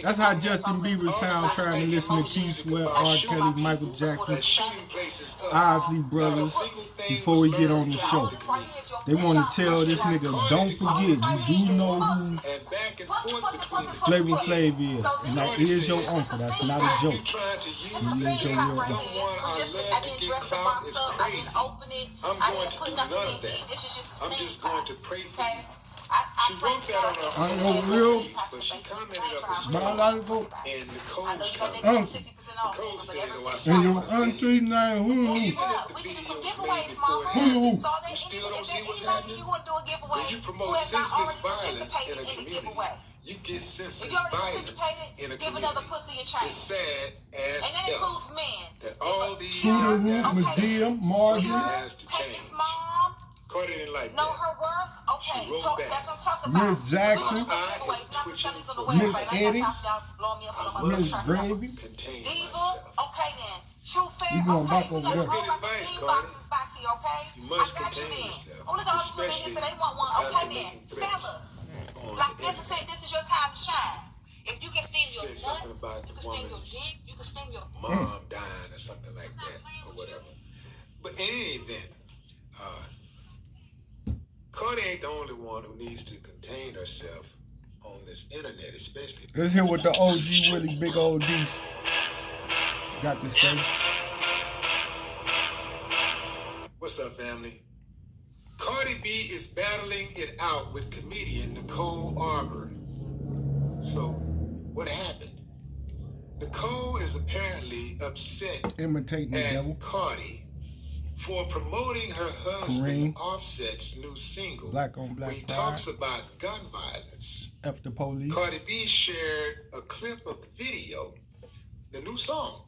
That's how Justin Bieber sound trying to listen to Keith Sweat, R. Kelly, Michael Jackson, Isley Brothers before we get on the show. They want to tell this nigga, don't forget, you do know who Flavor Flav is. And that is your uncle. That's not a joke. He is your real uncle. I didn't dress the box up. I didn't open it. I didn't put nothing in it. This is just a I'm just going to pray for you. I wrote that on her I know real but she commented up biological and the code uncle. And your auntie now, who? We can do some giveaways, mama. So is there anybody you want to do a giveaway who has not already participated in the giveaway? You get senseless if you already violence participated, in a give another pussy a chance. It's sad as and that includes men. That all these Medea, Marjorie, Peyton's mom, Cardi didn't like Know that. her worth? Okay, She wrote so back. that's what I'm talking about. Miss Jackson, We do some giveaways. We're not gonna sell these on the Miss website. I ain't Eddie, got time for y'all blowing me up on my Miss track. Gravy. Contain Diva, myself. okay then. True Fair, You going okay. back We over got there. a whole Good bunch of advice, steam Cardi. boxes back here, okay? You I must got you contain then. yourself, Oh, look at all these women here, so they want one. especially Okay after then. making threats Fellas, on like the Nipper said, this is your time to shine. If you can steam your Said something nuts, about you the can steam your woman's dick, you can steam your... mom dying or something like that, or whatever. But in any event, Cardi ain't the only one who needs to contain herself on this internet, especially. Let's hear what the OG Willie Big Old D got to say. What's up, family? Cardi B is battling it out with comedian Nicole Arbor. So, what happened? Nicole is apparently upset Imitating the at devil. Cardi for promoting her husband Kareem. Offset's new single, Black on Black where he Pride. talks about gun violence. F the police. Cardi B shared a clip of the video, the new song,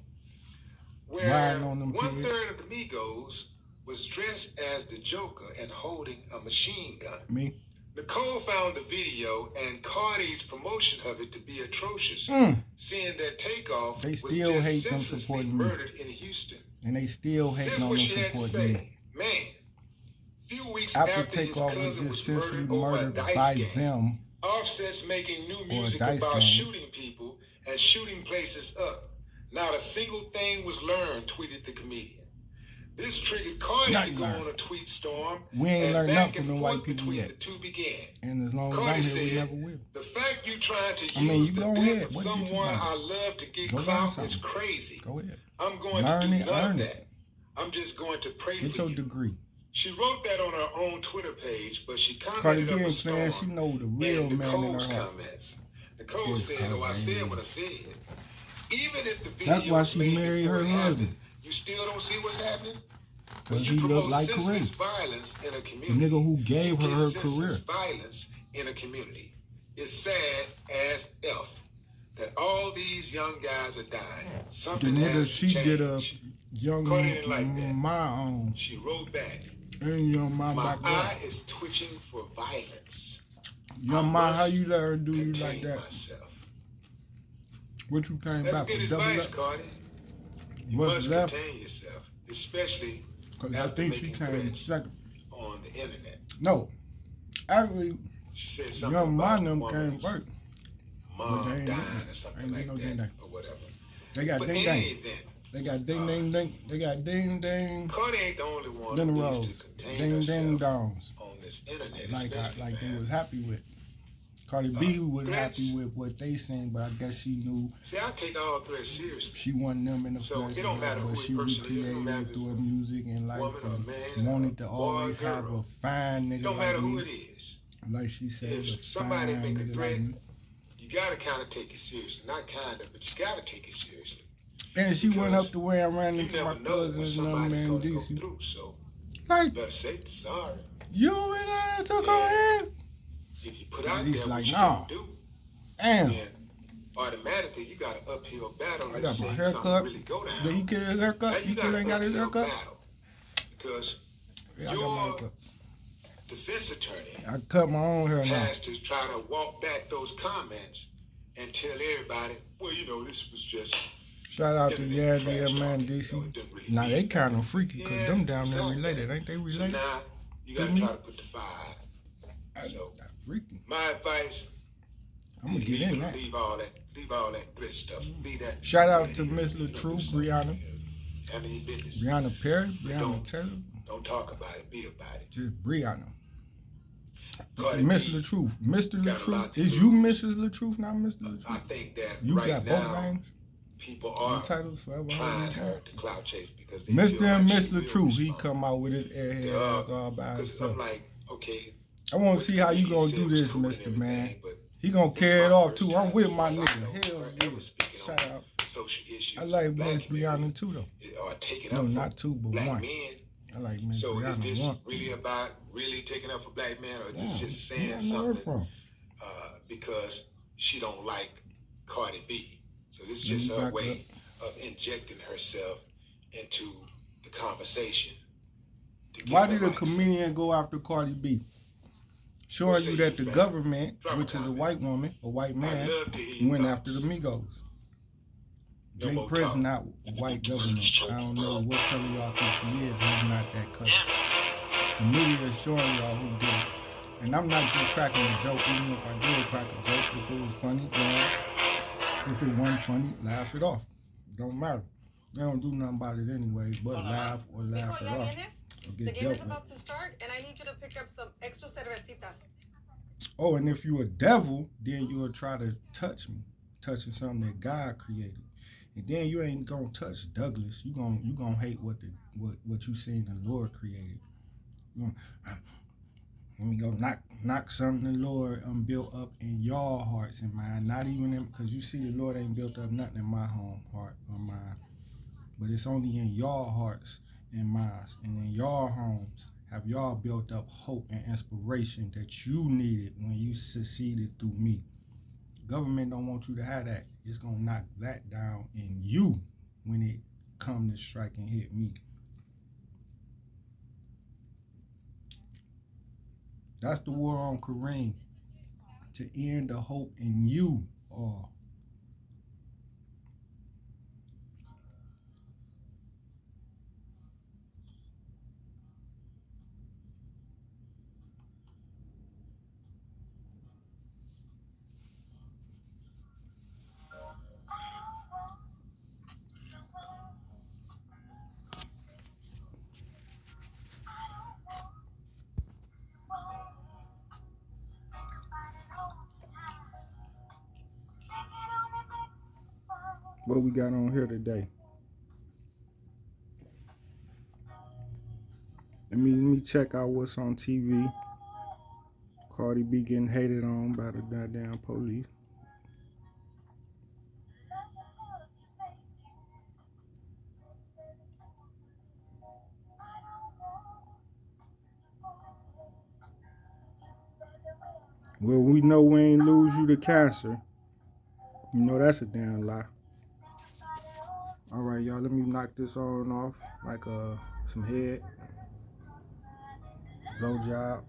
where Riding on them 1/3 pigs. of the Migos was dressed as the Joker and holding a machine gun. Me. Nicole found the video and Cardi's promotion of it to be atrocious, seeing that Takeoff They was still just hate them senselessly supporting me. murdered in Houston. And they still Here's hating on what them she had to supporting me. say. Man, few weeks After after his Takeoff was cousin just was senselessly murdered over a murdered dice by game, them. Offset's making new music dice about game. shooting people and shooting places up. Not a single thing was learned, tweeted the comedian. This triggered Cardi to Nothing go learned. on a tweet storm. We ain't and learned back nothing and from the forth white people between yet. the two began. And as long as Cardi I'm here, we said, never will. the fact you trying to I mean, use you the go death ahead. of What did you someone learn? I love to get Go learn clout is something. crazy. Go ahead. I'm going Learn to do it, none earn of it. that. I'm just going to pray Get for your you. degree. She wrote that on her own Twitter page, but she Cardi commented B up a ain't playing. She storm know the real in man in Nicole's her heart. comments. Nicole Yes, said, Cardi "Oh, I B. said what I said. Even if the video That's why was she made married before her it happened, husband. you still don't see what's happening? When Because you he promote looked like senseless Kareem. violence in a The community, nigga who gave her you get her senseless career. violence in a community. It's sad as F that all these young guys are dying. The Something nigga has she to did a change. young Cardi didn't like that. my own. She wrote back, And young my "My back eye there. is twitching for violence. Young I ma, how must you let her do you like contain that? myself." What you came That's back good for double advice, up? Cardi. You What's must left? contain yourself, especially Because I after think she making came threats second. on the internet. No. Actually, She said something young ma about and the them came woman's first. mom But they ain't dying getting- or something ain't like getting no that, ding dang. or whatever. They got But ding in dang. any event, They got ding ding ding. They got ding ding. Cardi ain't the only one Then who the needs rose. to contain Ding ding herself dongs. on this internet. Like especially, they man. was happy with. Cardi B was threats. happy with what they sing, but I guess she knew See, I take all threats seriously. she wasn't them in the So, flesh, it don't matter but who she a person is, it don't recreated matter it if through her it's a music and life woman or a and man, wanted to boy or always have girl. a fine It nigga don't like matter who me. it is. Like she said, If a somebody fine make a nigga threat, like me. you gotta kind of take it seriously. Not kind of, but you gotta take it seriously. And she went Because up the way I ran You into my never know when cousins and them somebody's in gonna go DC. through, so Like, you better say sorry. you really took Yeah. her in? If you put out He's there like, what you nah. don't do, Damn. then automatically you got an uphill battle. I Let's got say my something haircut. really go down. Did he get his Now haircut? you He got still an ain't got his uphill haircut? battle. Because Yeah, I got my your haircut. defense attorney I cut my own hair now. has to try to walk back those comments and tell everybody, well, you know, this was just Shout out to internet Yandy trash and man talking. You know, DC. it didn't really Now mean they that. kind of freaky because Yeah, them down it's there out related. there. Ain't they So related? now you got to To me? try to put the fire. So Not freaky. my advice, I'm gonna get in that. leave all that threat stuff. Leave that. Shout out to Yeah, Miss you know, do LaTrue, something. Brianna. Handle your business. Brianna Perry, Brianna Don't- Taylor, Don't talk about it. Be about it. just Brianna. Cardi Miss B, LaTruth. Mr. got a lot LaTruth. to Is do. you Mrs. LaTruth, not Mr. I LaTruth? think that You right got now both names? people No are titles forever. trying her to clout chase because they Mr. feel and like Miss she will LaTruth, he respond. come out with his airhead Yeah, ass all by because himself. I'm like, okay. I want to what see the how you comedian gonna said do was this, cool and Mr. Man. everything, but He gonna this carry is it my off first too. time I'm with my like nigga. ever Hell yeah. speaking Shout on out. social issues. I like black Miss Brianna too though. or taking No, up not for two, but black one. men. I like Miss So is Brianna this one. really about really taking up for black men, or is this Yeah, just where saying I know her something from? because she don't like Cardi B? So this is Let just me her back way of injecting herself into the conversation. Why did a comedian go after Cardi B? Showing you that the government, which is a white woman, a white man, went after the Migos. Jay Prince not white government. I don't know what color y'all think he is. He's not that color. The media is showing y'all who did it. And I'm not just cracking a joke, even if I did crack a joke. If it was funny, laugh. If it wasn't funny, laugh it off. Don't matter. They don't do nothing about it anyway, but laugh or laugh it off. The game is about to start, and I need you to pick up some extra cervecitas. Oh, and if you're a devil, then you'll try to touch me, touching something that God created. And then you ain't gonna touch Douglas. You gonna hate what you seen the Lord created. Let me go knock something the Lord built up in your hearts and mind. Not even in, because you see the Lord ain't built up nothing in my home, heart, or mind. But it's only in your hearts and minds. And in your homes have y'all built up hope and inspiration that you needed when you succeeded through me. Government don't want you to have that. It's gonna knock that down in you when it come to strike and hit me. That's the war on Kareem. To end the hope in you all. What we got on here today? Let me check out what's on TV. Cardi B getting hated on by the goddamn police. Well, we know we ain't lose you to cancer. You know that's a damn lie. All right, y'all, let me knock this on off like some head. Blow job.